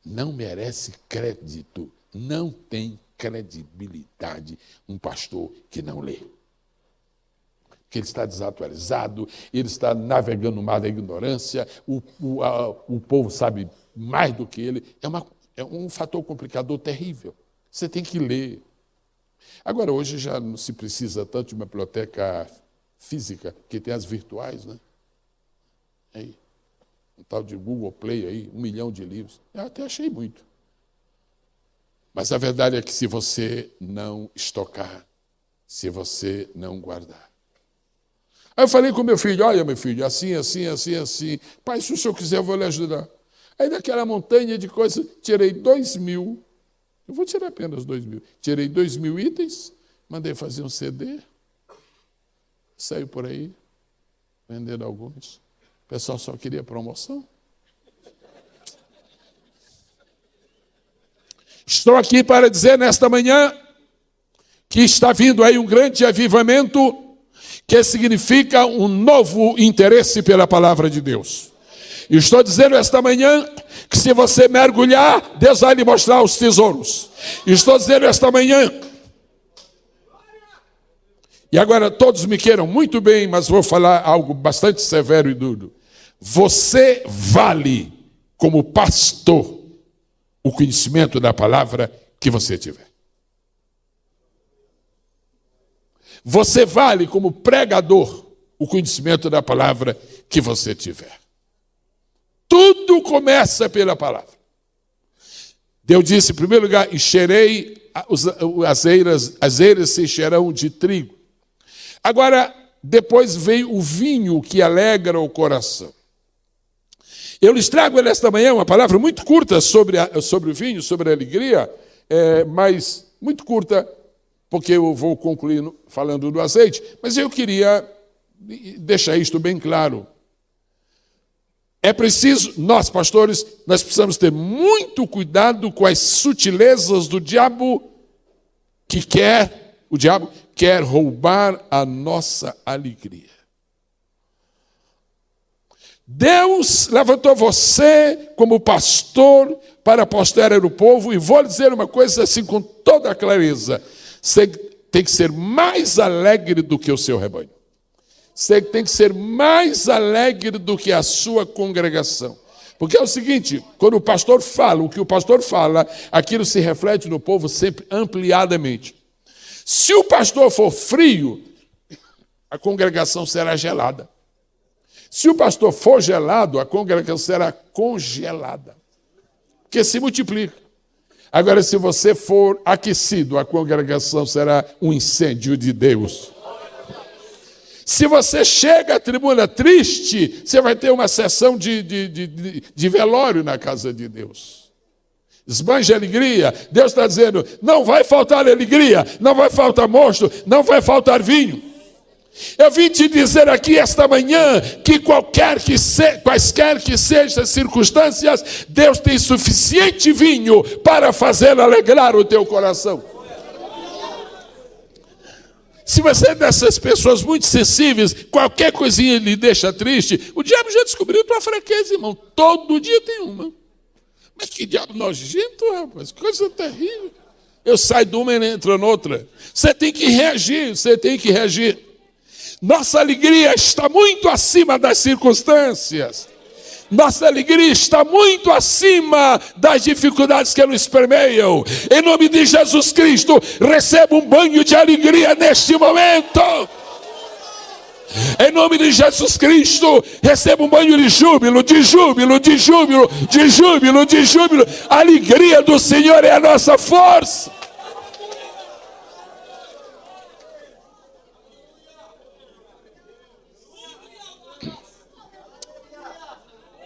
Speaker 1: não merece crédito, não tem credibilidade um pastor que não lê. Que ele está desatualizado, ele está navegando no mar da ignorância, o povo sabe mais do que ele. É um fator complicador terrível. Você tem que ler. Agora, hoje já não se precisa tanto de uma biblioteca física, que tem as virtuais, né? Aí, um tal de Google Play aí, 1 milhão de livros. Eu até achei muito. Mas a verdade é que se você não estocar, se você não guardar. Aí eu falei com meu filho, olha meu filho, assim. Pai, se o senhor quiser, eu vou lhe ajudar. Aí daquela montanha de coisas, tirei 2.000, eu vou tirar apenas 2.000. Tirei 2.000 itens, mandei fazer um CD, saiu por aí, vendendo alguns. O pessoal só queria promoção. Estou aqui para dizer nesta manhã que está vindo aí um grande avivamento, que significa um novo interesse pela palavra de Deus. E estou dizendo esta manhã que se você mergulhar, Deus vai lhe mostrar os tesouros. E estou dizendo esta manhã, e agora todos me queiram muito bem, mas vou falar algo bastante severo e duro. Você vale, como pastor, o conhecimento da palavra que você tiver. Você vale como pregador o conhecimento da palavra que você tiver. Tudo começa pela palavra. Deus disse, em primeiro lugar, encherei as eiras se encherão de trigo. Agora, depois veio o vinho que alegra o coração. Eu lhes trago nesta manhã uma palavra muito curta sobre o vinho, sobre a alegria, mas muito curta, porque eu vou concluir falando do azeite, mas eu queria deixar isto bem claro. É preciso, nós pastores, nós precisamos ter muito cuidado com as sutilezas do diabo, o diabo quer roubar a nossa alegria. Deus levantou você como pastor para postar o povo, e vou dizer uma coisa assim com toda a clareza: você tem que ser mais alegre do que o seu rebanho. Você tem que ser mais alegre do que a sua congregação. Porque é o seguinte, quando o pastor fala, o que o pastor fala, aquilo se reflete no povo sempre ampliadamente. Se o pastor for frio, a congregação será gelada. Se o pastor for gelado, a congregação será congelada. Porque se multiplica. Agora, se você for aquecido, a congregação será um incêndio de Deus. Se você chega à tribuna triste, você vai ter uma sessão de velório na casa de Deus. Esbanje alegria. Deus está dizendo, não vai faltar alegria, não vai faltar mosto, não vai faltar vinho. Eu vim te dizer aqui esta manhã que quaisquer que sejam as circunstâncias, Deus tem suficiente vinho para fazer alegrar o teu coração. Se você é dessas pessoas muito sensíveis, qualquer coisinha lhe deixa triste, o diabo já descobriu tua fraqueza, irmão. Todo dia tem uma. Mas que diabo nojento, rapaz, coisa terrível. Eu saio de uma e entro noutra. Você tem que reagir, você tem que reagir. Nossa alegria está muito acima das circunstâncias. Nossa alegria está muito acima das dificuldades que nos permeiam. Em nome de Jesus Cristo, receba um banho de alegria neste momento. Em nome de Jesus Cristo, receba um banho de júbilo, de júbilo, de júbilo, de júbilo, de júbilo. A alegria do Senhor é a nossa força.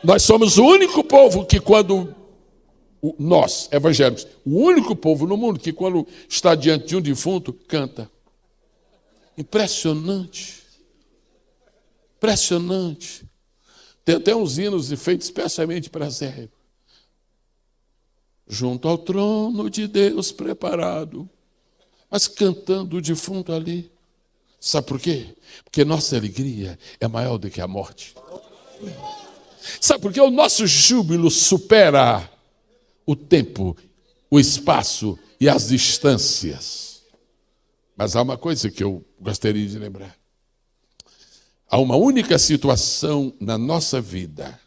Speaker 1: Nós somos o único povo que nós, evangélicos, o único povo no mundo que quando está diante de um defunto, canta. Impressionante. Impressionante. Tem até uns hinos feitos especialmente para essa época. Junto ao trono de Deus preparado, mas cantando o defunto ali. Sabe por quê? Porque nossa alegria é maior do que a morte. Sabe por quê? O nosso júbilo supera o tempo, o espaço e as distâncias. Mas há uma coisa que eu gostaria de lembrar. Há uma única situação na nossa vida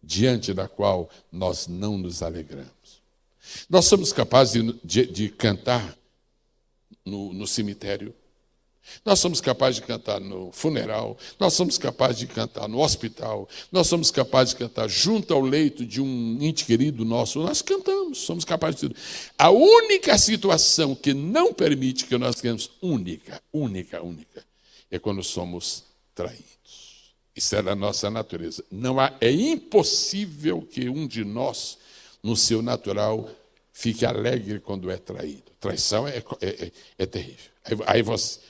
Speaker 1: diante da qual nós não nos alegramos. Nós somos capazes de cantar no cemitério. Nós somos capazes de cantar no funeral, nós somos capazes de cantar no hospital, nós somos capazes de cantar junto ao leito de um ente querido nosso, nós cantamos, somos capazes de tudo. A única situação que não permite que nós cantemos, única, é quando somos traídos. Isso é da nossa natureza. É impossível que um de nós, no seu natural, fique alegre quando é traído. Traição é terrível.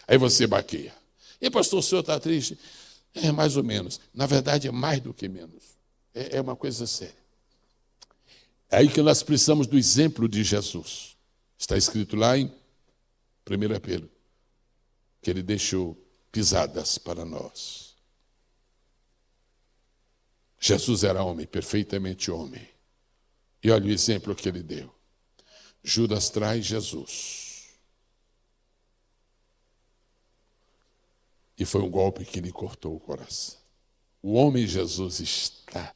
Speaker 1: Aí você baqueia. E pastor, o senhor está triste? É mais ou menos. Na verdade, é mais do que menos. É uma coisa séria. É aí que nós precisamos do exemplo de Jesus. Está escrito lá em 1 Pedro, que ele deixou pisadas para nós. Jesus era homem, perfeitamente homem. E olha o exemplo que ele deu. Judas traz Jesus. E foi um golpe que lhe cortou o coração. O homem Jesus está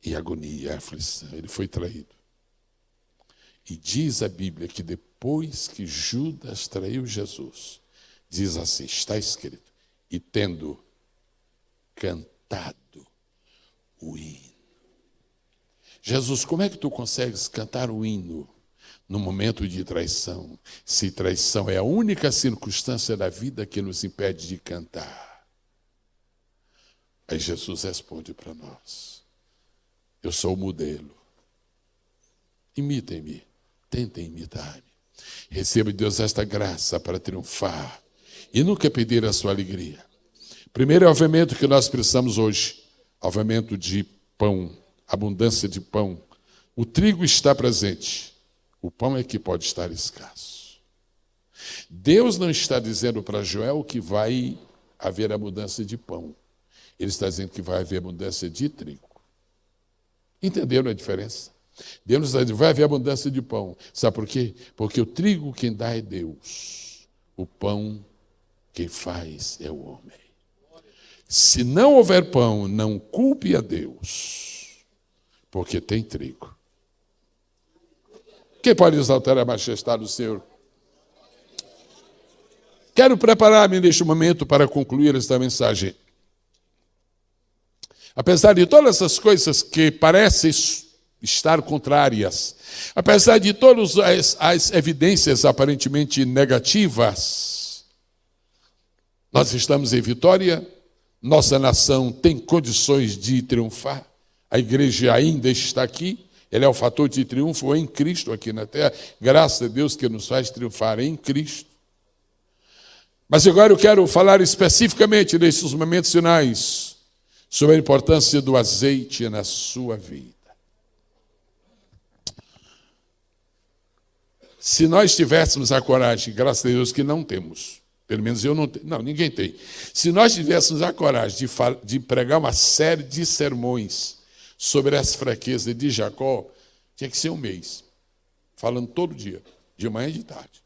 Speaker 1: em agonia, aflição. Ele foi traído. E diz a Bíblia que depois que Judas traiu Jesus, diz assim, está escrito, e tendo cantado o hino. Jesus, como é que tu consegues cantar o hino no momento de traição, se traição é a única circunstância da vida que nos impede de cantar? Aí Jesus responde para nós, eu sou o modelo, imitem-me, tentem imitar-me, receba de Deus esta graça para triunfar e nunca perder a sua alegria. Primeiro avivamento que nós precisamos hoje, avivamento de pão, abundância de pão. O trigo está presente, o pão é que pode estar escasso. Deus não está dizendo para Joel que vai haver abundância de pão. Ele está dizendo que vai haver abundância de trigo. Entenderam a diferença? Deus vai haver abundância de pão. Sabe por quê? Porque o trigo quem dá é Deus. O pão quem faz é o homem. Se não houver pão, não culpe a Deus, porque tem trigo. Quem pode exaltar a majestade do Senhor? Quero preparar-me neste momento para concluir esta mensagem. Apesar de todas essas coisas que parecem estar contrárias, apesar de todas as evidências aparentemente negativas, nós estamos em vitória, nossa nação tem condições de triunfar, a igreja ainda está aqui, ela é o fator de triunfo em Cristo aqui na terra, graças a Deus que nos faz triunfar em Cristo. Mas agora eu quero falar especificamente nesses momentos finais sobre a importância do azeite na sua vida. Se nós tivéssemos a coragem, graças a Deus que não temos, pelo menos eu não tenho, não, ninguém tem. Se nós tivéssemos a coragem de pregar uma série de sermões sobre as fraquezas de Jacó, tinha que ser um mês, falando todo dia, de manhã e de tarde.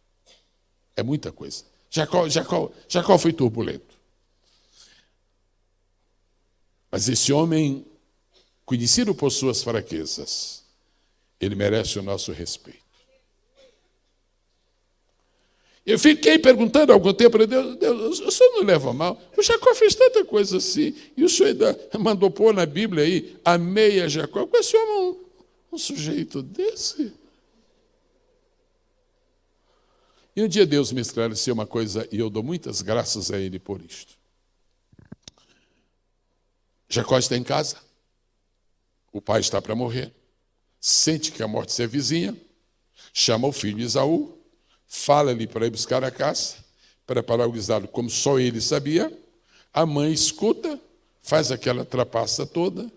Speaker 1: É muita coisa. Jacó foi turbulento. Mas esse homem, conhecido por suas fraquezas, ele merece o nosso respeito. Eu fiquei perguntando há algum tempo para Deus, o senhor não leva mal? O Jacó fez tanta coisa assim, e o senhor ainda mandou pôr na Bíblia aí, amei a Jacó. Com esse homem, um sujeito desse? E um dia Deus me esclareceu uma coisa, e eu dou muitas graças a Ele por isto. Jacó está em casa, o pai está para morrer, sente que a morte se avizinha, chama o filho Esaú, fala-lhe para ir buscar a caça, preparar o guisado como só ele sabia, a mãe escuta, faz aquela trapaça toda,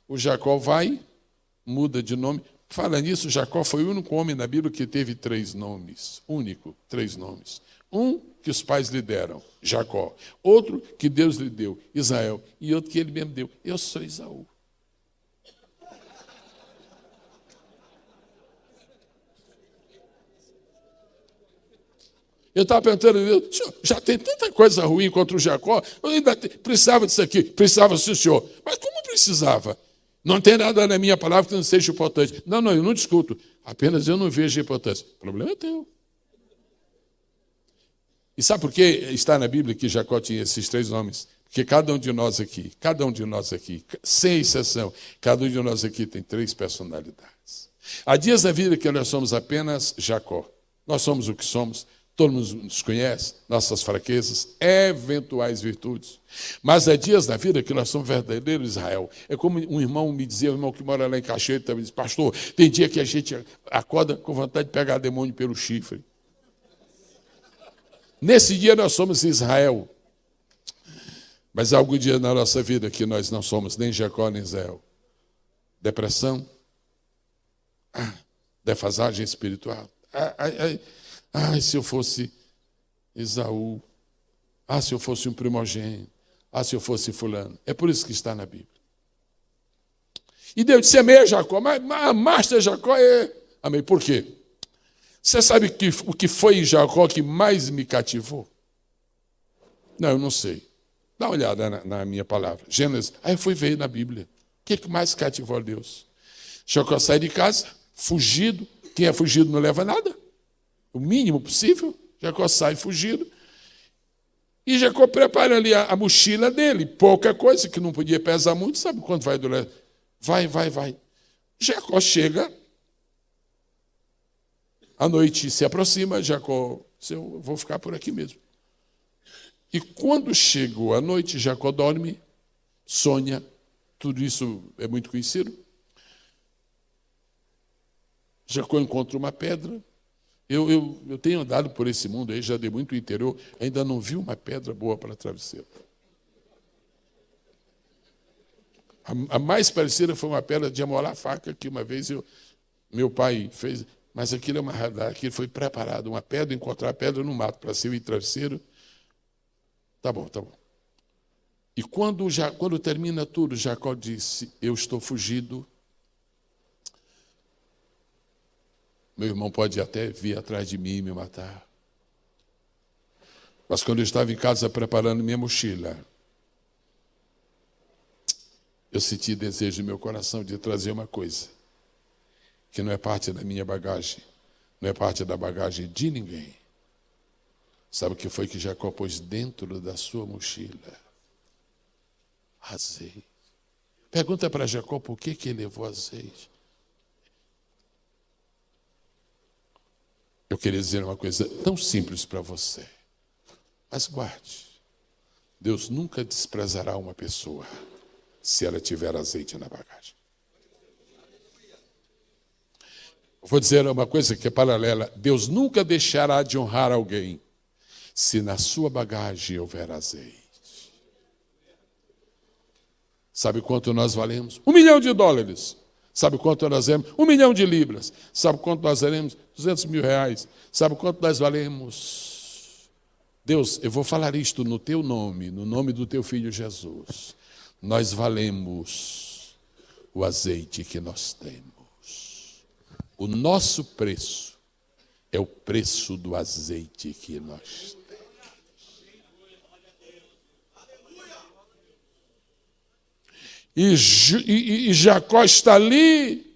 Speaker 1: o Jacó vai, muda de nome. Fala nisso, Jacó foi o único homem na Bíblia que teve 3 nomes, único, 3 nomes. Um que os pais lhe deram, Jacó. Outro que Deus lhe deu, Israel. E outro que ele mesmo deu, eu sou Esaú. Eu estava perguntando, Deus, já tem tanta coisa ruim contra o Jacó, eu ainda precisava disso aqui, precisava sim, senhor. Mas como precisava? Não tem nada na minha palavra que não seja importante. Não, eu não discuto. Apenas eu não vejo importância. O problema é teu. E sabe por que está na Bíblia que Jacó tinha esses 3 nomes? Porque cada um de nós aqui, sem exceção, cada um de nós aqui tem 3 personalidades. Há dias na vida que nós somos apenas Jacó. Nós somos o que somos. Todo mundo nos conhece, nossas fraquezas, eventuais virtudes. Mas há dias na vida que nós somos verdadeiro Israel. É como um irmão me dizia, um irmão que mora lá em Cachoeira, também disse, pastor, tem dia que a gente acorda com vontade de pegar demônio pelo chifre. Nesse dia nós somos Israel. Mas há algum dia na nossa vida que nós não somos nem Jacó nem Israel. Depressão, defasagem espiritual. Se eu fosse Esaú. Se eu fosse um primogênito. Se eu fosse fulano. É por isso que está na Bíblia. E Deus disse, amei a Jacó, mas amaste a Jacó? Amei. Por quê? Você sabe o que foi em Jacó que mais me cativou? Não, eu não sei. Dá uma olhada na minha palavra. Gênesis. Aí eu fui ver na Bíblia. O que mais cativou a Deus? Jacó sai de casa, fugido. Quem é fugido não leva nada. O mínimo possível. Jacó sai fugido. E Jacó prepara ali a mochila dele. Pouca coisa, que não podia pesar muito. Sabe quanto vai durar? Vai. Jacó chega. A noite se aproxima. Jacó, eu vou ficar por aqui mesmo. E quando chegou a noite, Jacó dorme, sonha. Tudo isso é muito conhecido. Jacó encontra uma pedra. Eu tenho andado por esse mundo aí, já dei muito interior, ainda não vi uma pedra boa para travesseiro. A mais parecida foi uma pedra de amolar faca, que uma vez meu pai fez, mas aquilo é uma raridade, aquilo foi preparado, uma pedra, encontrar a pedra no mato para ser o travesseiro. Tá bom. E quando termina tudo, Jacó disse, eu estou fugido, Meu irmão pode até vir atrás de mim e me matar. Mas quando eu estava em casa preparando minha mochila, eu senti desejo no meu coração de trazer uma coisa que não é parte da minha bagagem, não é parte da bagagem de ninguém. Sabe o que foi que Jacó pôs dentro da sua mochila? Azeite. Pergunta para Jacó por que ele levou azeite. Eu queria dizer uma coisa tão simples para você, mas guarde. Deus nunca desprezará uma pessoa se ela tiver azeite na bagagem. Eu vou dizer uma coisa que é paralela. Deus nunca deixará de honrar alguém se na sua bagagem houver azeite. Sabe quanto nós valemos? $1 milhão. Sabe quanto nós valemos? 1 milhão de libras. Sabe quanto nós valemos? 200 mil reais. Sabe quanto nós valemos? Deus, eu vou falar isto no teu nome, no nome do teu filho Jesus. Nós valemos o azeite que nós temos. O nosso preço é o preço do azeite que nós temos. E Jacó está ali,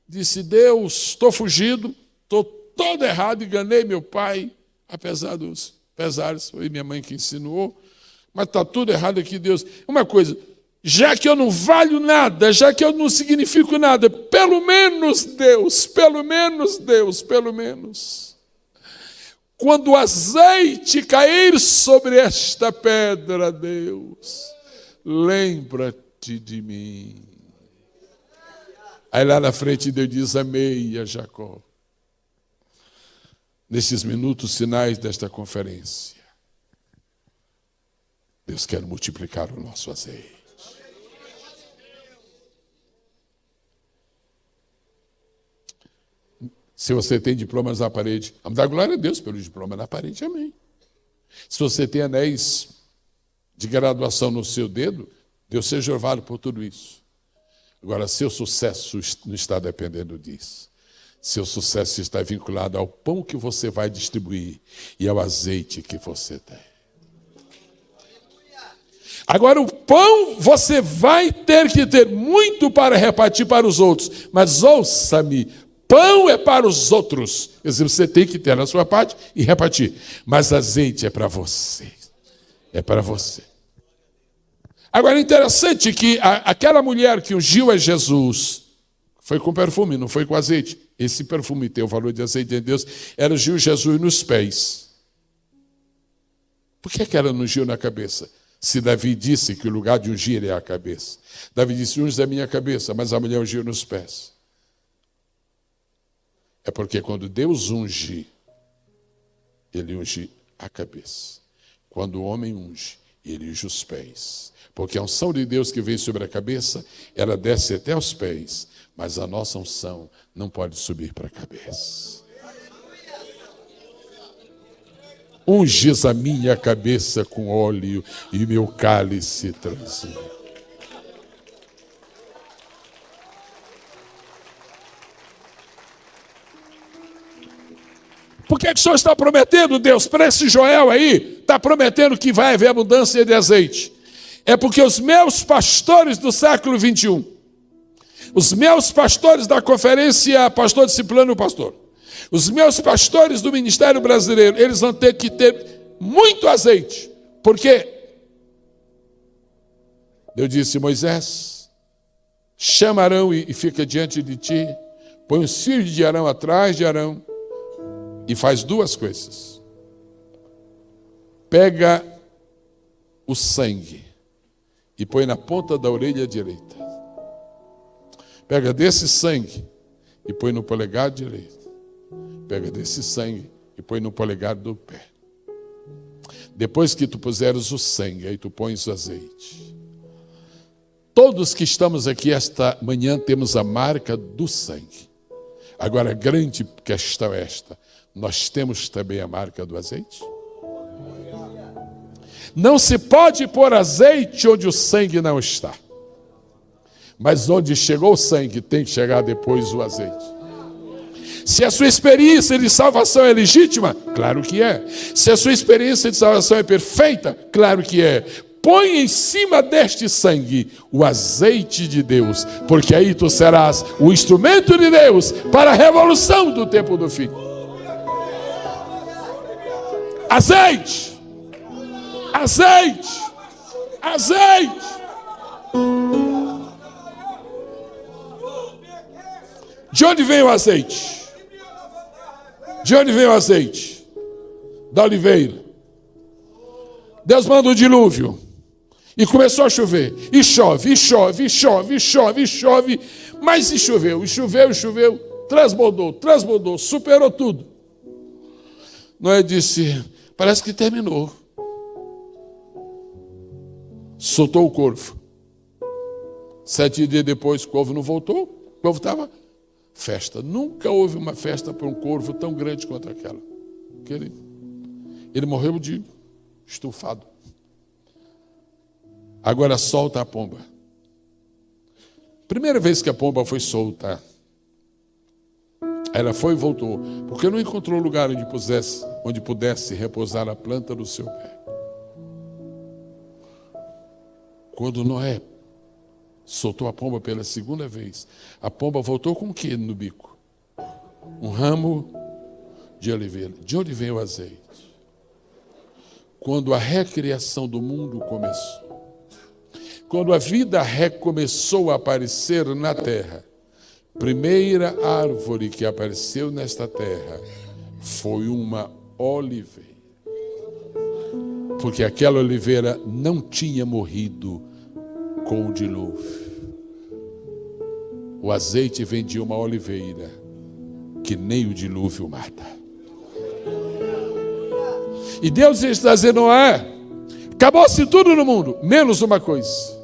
Speaker 1: disse: Deus, estou fugido, estou todo errado, enganei meu pai, apesar dos pesares, foi minha mãe que ensinou, mas está tudo errado aqui, Deus. Uma coisa, já que eu não valho nada, já que eu não significo nada, pelo menos Deus, quando o azeite cair sobre esta pedra, Deus, lembra-te de mim. Aí lá na frente Deus diz: amei a Jacó. Nesses minutos finais desta conferência, Deus quer multiplicar o nosso azeite. Se você tem diplomas na parede, vamos dar glória a Deus pelo diploma na parede, amém. Se você tem anéis de graduação no seu dedo, Deus seja louvado por tudo isso. Agora, seu sucesso não está dependendo disso. Seu sucesso está vinculado ao pão que você vai distribuir e ao azeite que você tem. Agora, o pão você vai ter que ter muito para repartir para os outros. Mas ouça-me, pão é para os outros. Quer dizer, você tem que ter a sua parte e repartir. Mas azeite é para você. É para você. Agora, é interessante que aquela mulher que ungiu a Jesus foi com perfume, não foi com azeite. Esse perfume tem o valor de azeite de Deus. Ela ungiu Jesus nos pés. Por que ela não ungiu na cabeça? Se Davi disse que o lugar de ungir é a cabeça. Davi disse: unge a minha cabeça, mas a mulher ungiu nos pés. É porque quando Deus unge, ele unge a cabeça. Quando o homem unge, ele unge os pés. Porque a unção de Deus que vem sobre a cabeça, ela desce até os pés, mas a nossa unção não pode subir para a cabeça. Unges a minha cabeça com óleo e meu cálice transborda. Por que o Senhor está prometendo, Deus, para esse Joel aí, está prometendo que vai haver abundância de azeite? É porque os meus pastores do século 21, os meus pastores da conferência Pastor Discipulando o Pastor, os meus pastores do Ministério Brasileiro, eles vão ter que ter muito azeite. Porque Deus disse: Moisés, chama Arão e fica diante de ti, põe os filhos de Arão atrás de Arão e faz duas coisas. Pega o sangue e põe na ponta da orelha direita. Pega desse sangue e põe no polegar direito. Pega desse sangue e põe no polegar do pé. Depois que tu puseres o sangue, aí tu pões o azeite. Todos que estamos aqui esta manhã temos a marca do sangue. Agora, a grande questão é esta: nós temos também a marca do azeite? Não se pode pôr azeite onde o sangue não está. Mas onde chegou o sangue, tem que chegar depois o azeite. Se a sua experiência de salvação é legítima, claro que é. Se a sua experiência de salvação é perfeita, claro que é. Põe em cima deste sangue o azeite de Deus, porque aí tu serás o instrumento de Deus para a revolução do tempo do fim. Azeite! Azeite! Azeite! De onde vem o azeite? De onde vem o azeite? Da oliveira. Deus manda o dilúvio. E começou a chover. E chove, e chove, e chove, e chove, e chove. Mas e choveu, e choveu, e choveu. Transbordou, superou tudo. Noé disse, parece que terminou. Soltou o corvo. 7 dias depois, o corvo não voltou. O corvo estava festa. Nunca houve uma festa para um corvo tão grande quanto aquela. Ele morreu de estufado. Agora solta a pomba. Primeira vez que a pomba foi solta, ela foi e voltou, porque não encontrou lugar onde pudesse repousar a planta do seu pé. Quando Noé soltou a pomba pela segunda vez, a pomba voltou com o que no bico? Um ramo de oliveira. De onde vem o azeite? Quando a recriação do mundo começou, quando a vida recomeçou a aparecer na terra, primeira árvore que apareceu nesta terra foi uma oliveira. Porque aquela oliveira não tinha morrido com o dilúvio. O azeite vem de uma oliveira que nem o dilúvio mata. E Deus está dizendo, acabou-se tudo no mundo, menos uma coisa.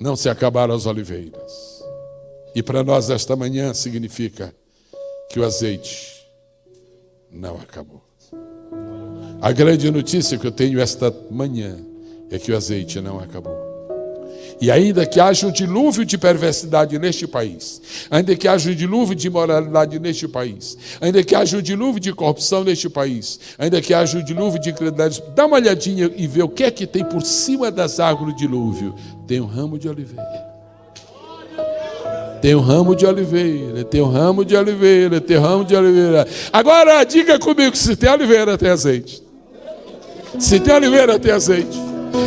Speaker 1: Não se acabaram as oliveiras. E para nós esta manhã significa que o azeite não acabou. A grande notícia que eu tenho esta manhã é que o azeite não acabou. E ainda que haja um dilúvio de perversidade neste país, ainda que haja um dilúvio de imoralidade neste país, ainda que haja um dilúvio de corrupção neste país, ainda que haja um dilúvio de incredulidade, dá uma olhadinha e vê o que é que tem por cima das árvores de dilúvio. Tem um ramo de oliveira. Tem um ramo de oliveira, tem um ramo de oliveira, tem um ramo de oliveira. Agora diga comigo, se tem oliveira, tem azeite. Se tem oliveira, tem azeite.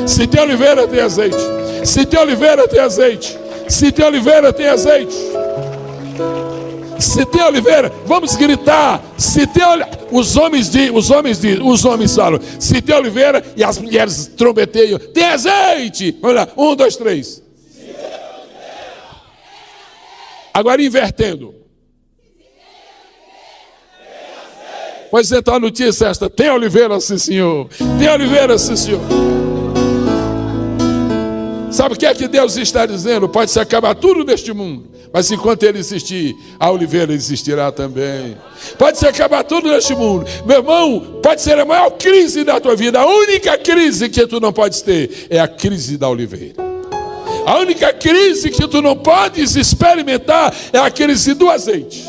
Speaker 1: Se tem oliveira, tem azeite. Se tem oliveira, tem azeite. Se tem oliveira, tem azeite. Se tem oliveira, vamos gritar. Se tem os homens falam, se tem oliveira, e as mulheres trombeteiam, tem azeite. Vamos lá, 1, 2, 3. Agora invertendo. Pois então a notícia é esta: tem oliveira, sim senhor. Tem oliveira, sim senhor. Sabe o que é que Deus está dizendo? Pode se acabar tudo neste mundo, mas enquanto Ele existir, a oliveira existirá também. Pode se acabar tudo neste mundo, meu irmão, pode ser a maior crise da tua vida. A única crise que tu não podes ter é a crise da oliveira. A única crise que tu não podes experimentar é a crise do azeite.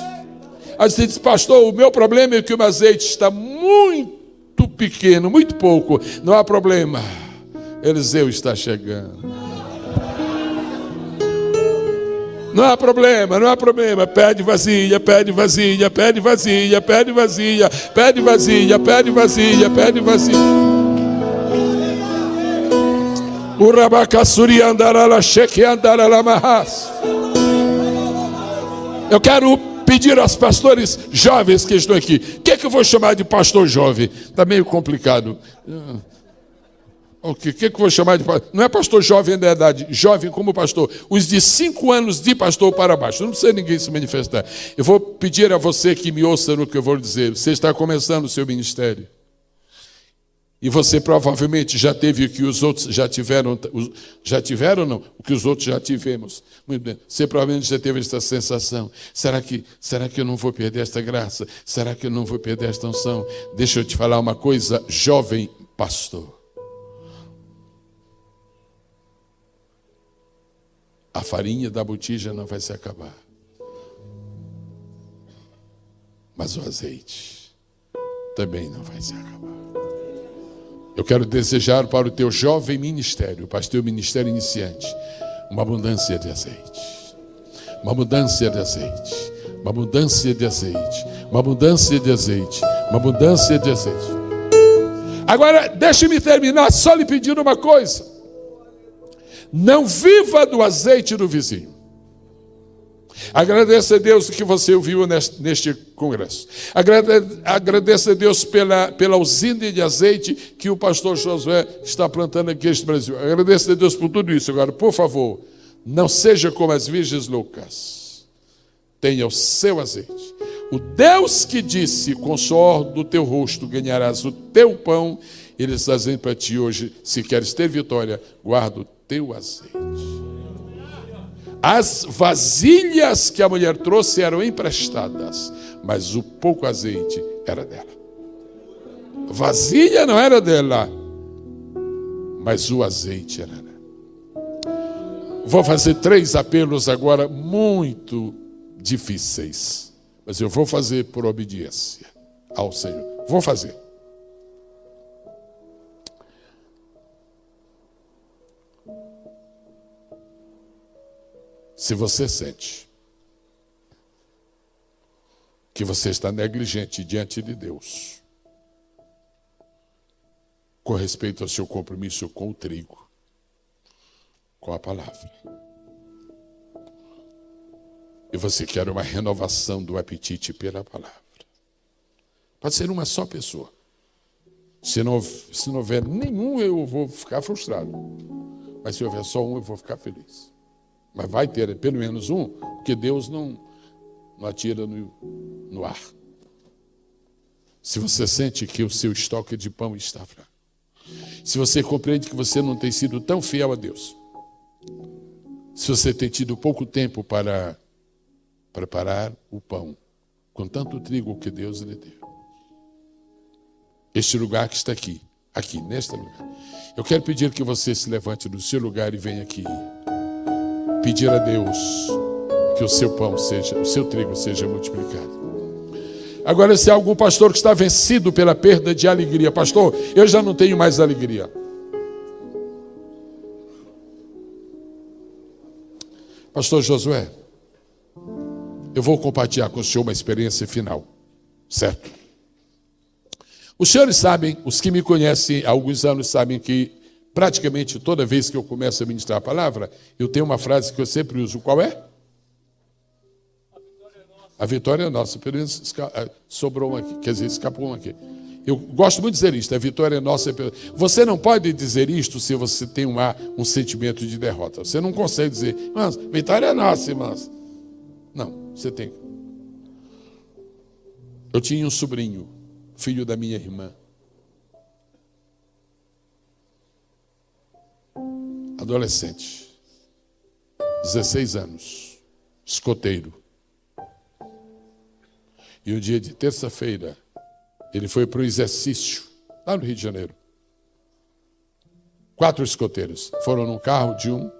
Speaker 1: Aí você diz, pastor, o meu problema é que o meu azeite está muito pequeno, muito pouco. Não há problema, Eliseu está chegando. Não há problema, não há problema. Pede vasilha, pede vasilha, pede vasilha, pede vasilha, pede vasilha, pede vasilha, pede vasilha. O rabacassuri andará lá, cheque andará lá, marras. Eu quero pedir aos pastores jovens que estão aqui. O que é que eu vou chamar de pastor jovem? Está meio complicado. O que eu vou chamar de pastor? Não é pastor jovem da idade, jovem como pastor. Os de 5 anos de pastor para baixo. Não precisa ninguém se manifestar. Eu vou pedir a você que me ouça no que eu vou dizer. Você está começando o seu ministério. E você provavelmente já teve o que os outros já tiveram. Já tiveram não? O que os outros já tivemos. Muito bem. Você provavelmente já teve essa sensação. Será que eu não vou perder esta graça? Será que eu não vou perder esta unção? Deixa eu te falar uma coisa, jovem pastor. A farinha da botija não vai se acabar. mas o azeite também não vai se acabar. Eu quero desejar para o teu jovem ministério, para o teu ministério iniciante, uma abundância de azeite. Uma abundância de azeite. Uma abundância de azeite. Uma abundância de azeite. Uma abundância de azeite. Agora, deixe-me terminar só lhe pedindo uma coisa. Não viva do azeite do vizinho. Agradeça a Deus o que você ouviu neste congresso. Agradeça a Deus pela usina de azeite que o pastor Josué está plantando aqui neste Brasil. Agradeça a Deus por tudo isso. Agora, por favor, não seja como as virgens loucas. Tenha o seu azeite. O Deus que disse, com o suor do teu rosto ganharás o teu pão, Ele está dizendo para ti hoje, se queres ter vitória, guarda o teu azeite. As vasilhas que a mulher trouxe eram emprestadas, mas o pouco azeite era dela. A vasilha não era dela, mas o azeite era dela. Vou fazer 3 apelos agora muito difíceis, mas eu vou fazer por obediência ao Senhor. Vou fazer. Se você sente que você está negligente diante de Deus com respeito ao seu compromisso com o trigo, com a palavra, e você quer uma renovação do apetite pela palavra, pode ser uma só pessoa. Se não houver nenhum, eu vou ficar frustrado. Mas se houver só um, eu vou ficar feliz. Mas vai ter pelo menos um, porque Deus não atira no ar. Se você sente que o seu estoque de pão está fraco, se você compreende que você não tem sido tão fiel a Deus, se você tem tido pouco tempo para preparar o pão com tanto trigo que Deus lhe deu, este lugar que está aqui, neste lugar, eu quero pedir que você se levante do seu lugar e venha aqui pedir a Deus que o seu pão seja, o seu trigo seja multiplicado. Agora, se há algum pastor que está vencido pela perda de alegria, pastor, eu já não tenho mais alegria. Pastor Josué, eu vou compartilhar com o senhor uma experiência final, certo? Os senhores sabem, os que me conhecem há alguns anos sabem que praticamente toda vez que eu começo a ministrar a palavra, eu tenho uma frase que eu sempre uso. Qual é? A vitória é nossa. Pelo menos sobrou uma aqui, quer dizer, escapou uma aqui. Eu gosto muito de dizer isto, a vitória é nossa. Você não pode dizer isto se você tem um sentimento de derrota. Você não consegue dizer, irmãos, vitória é nossa, irmãos. Não, você tem. Eu tinha um sobrinho, filho da minha irmã. Adolescente, 16 anos, escoteiro. E um dia de terça-feira, ele foi para o exercício, lá no Rio de Janeiro. 4 escoteiros foram num carro de um,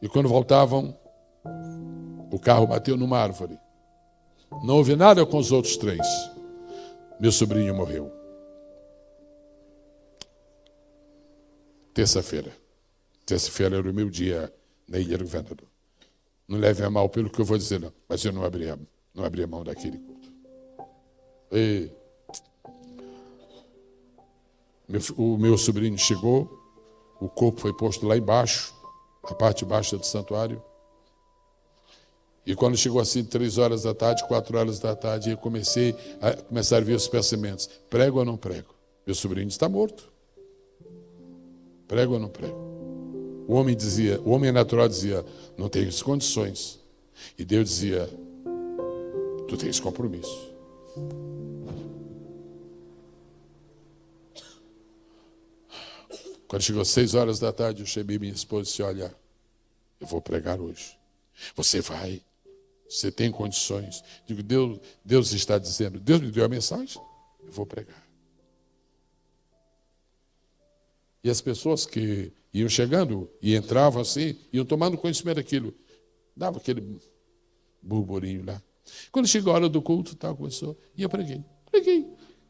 Speaker 1: e quando voltavam, o carro bateu numa árvore. Não houve nada com os outros 3. Meu sobrinho morreu. Terça-feira era o meu dia na Ilha do Governador. Não leve a mal pelo que eu vou dizer, não. Mas eu não abria mão daquele culto. O meu sobrinho chegou, o corpo foi posto lá embaixo, na parte baixa do santuário. E quando chegou assim 3 horas da tarde, 4 horas da tarde, eu comecei a ver os pensamentos. Prego ou não prego? Meu sobrinho está morto. Prego ou não prego? O homem natural dizia, não tenho condições. E Deus dizia, tu tens compromisso. Quando chegou 6 horas da tarde, eu chamei minha esposa e disse, olha, eu vou pregar hoje. Você vai, você tem condições. Digo, Deus está dizendo, Deus me deu a mensagem, eu vou pregar. E as pessoas que iam chegando e entravam assim, iam tomando conhecimento daquilo. Dava aquele burburinho lá. Quando chegou a hora do culto, tal, começou, e eu preguei.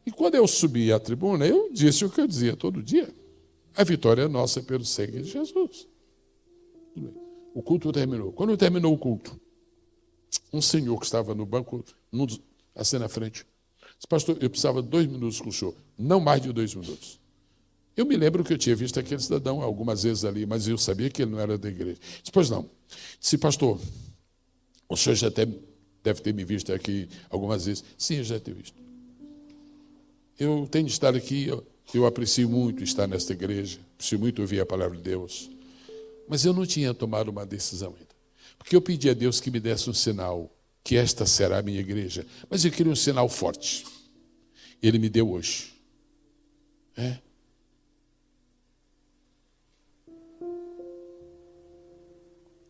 Speaker 1: E quando eu subi à tribuna, eu disse o que eu dizia todo dia. A vitória é nossa pelo sangue de Jesus. O culto terminou. Quando terminou o culto, um senhor que estava no banco, assim na frente, disse, pastor, eu precisava de 2 minutos com o senhor. Não mais de 2 minutos. Eu me lembro que eu tinha visto aquele cidadão algumas vezes ali, mas eu sabia que ele não era da igreja. Disse, pois não. Disse, pastor, o senhor já deve ter me visto aqui algumas vezes. Sim, eu já tenho visto. Eu tenho de estar aqui, eu aprecio muito estar nesta igreja, aprecio muito ouvir a palavra de Deus, mas eu não tinha tomado uma decisão ainda. Porque eu pedi a Deus que me desse um sinal, que esta será a minha igreja, mas eu queria um sinal forte. Ele me deu hoje.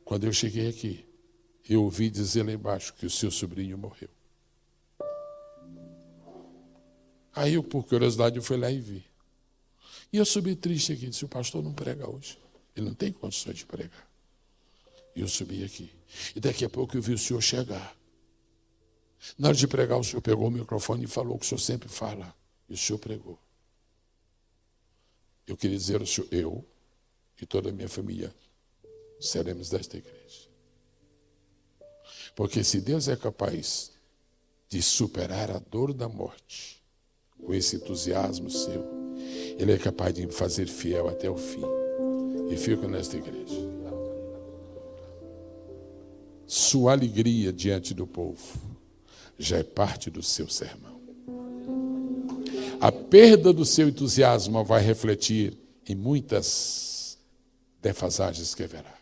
Speaker 1: Quando eu cheguei aqui, eu ouvi dizer lá embaixo que o seu sobrinho morreu. Aí eu, por curiosidade, eu fui lá e vi. E eu subi triste aqui, disse, o pastor não prega hoje. Ele não tem condições de pregar. E eu subi aqui. E daqui a pouco eu vi o senhor chegar. Na hora de pregar, o senhor pegou o microfone e falou o que o senhor sempre fala. E o senhor pregou. Eu queria dizer ao senhor, eu e toda a minha família seremos desta igreja. Porque se Deus é capaz de superar a dor da morte com esse entusiasmo seu, Ele é capaz de me fazer fiel até o fim. E fico nesta igreja. Sua alegria diante do povo já é parte do seu sermão. A perda do seu entusiasmo vai refletir em muitas defasagens que haverá.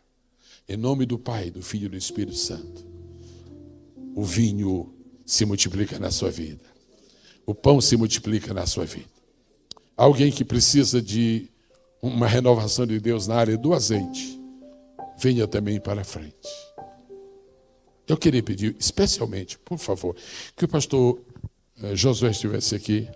Speaker 1: Em nome do Pai, do Filho e do Espírito Santo, o vinho se multiplica na sua vida. O pão se multiplica na sua vida. Alguém que precisa de uma renovação de Deus na área do azeite, venha também para a frente. Eu queria pedir, especialmente, por favor, que o pastor Josué estivesse aqui.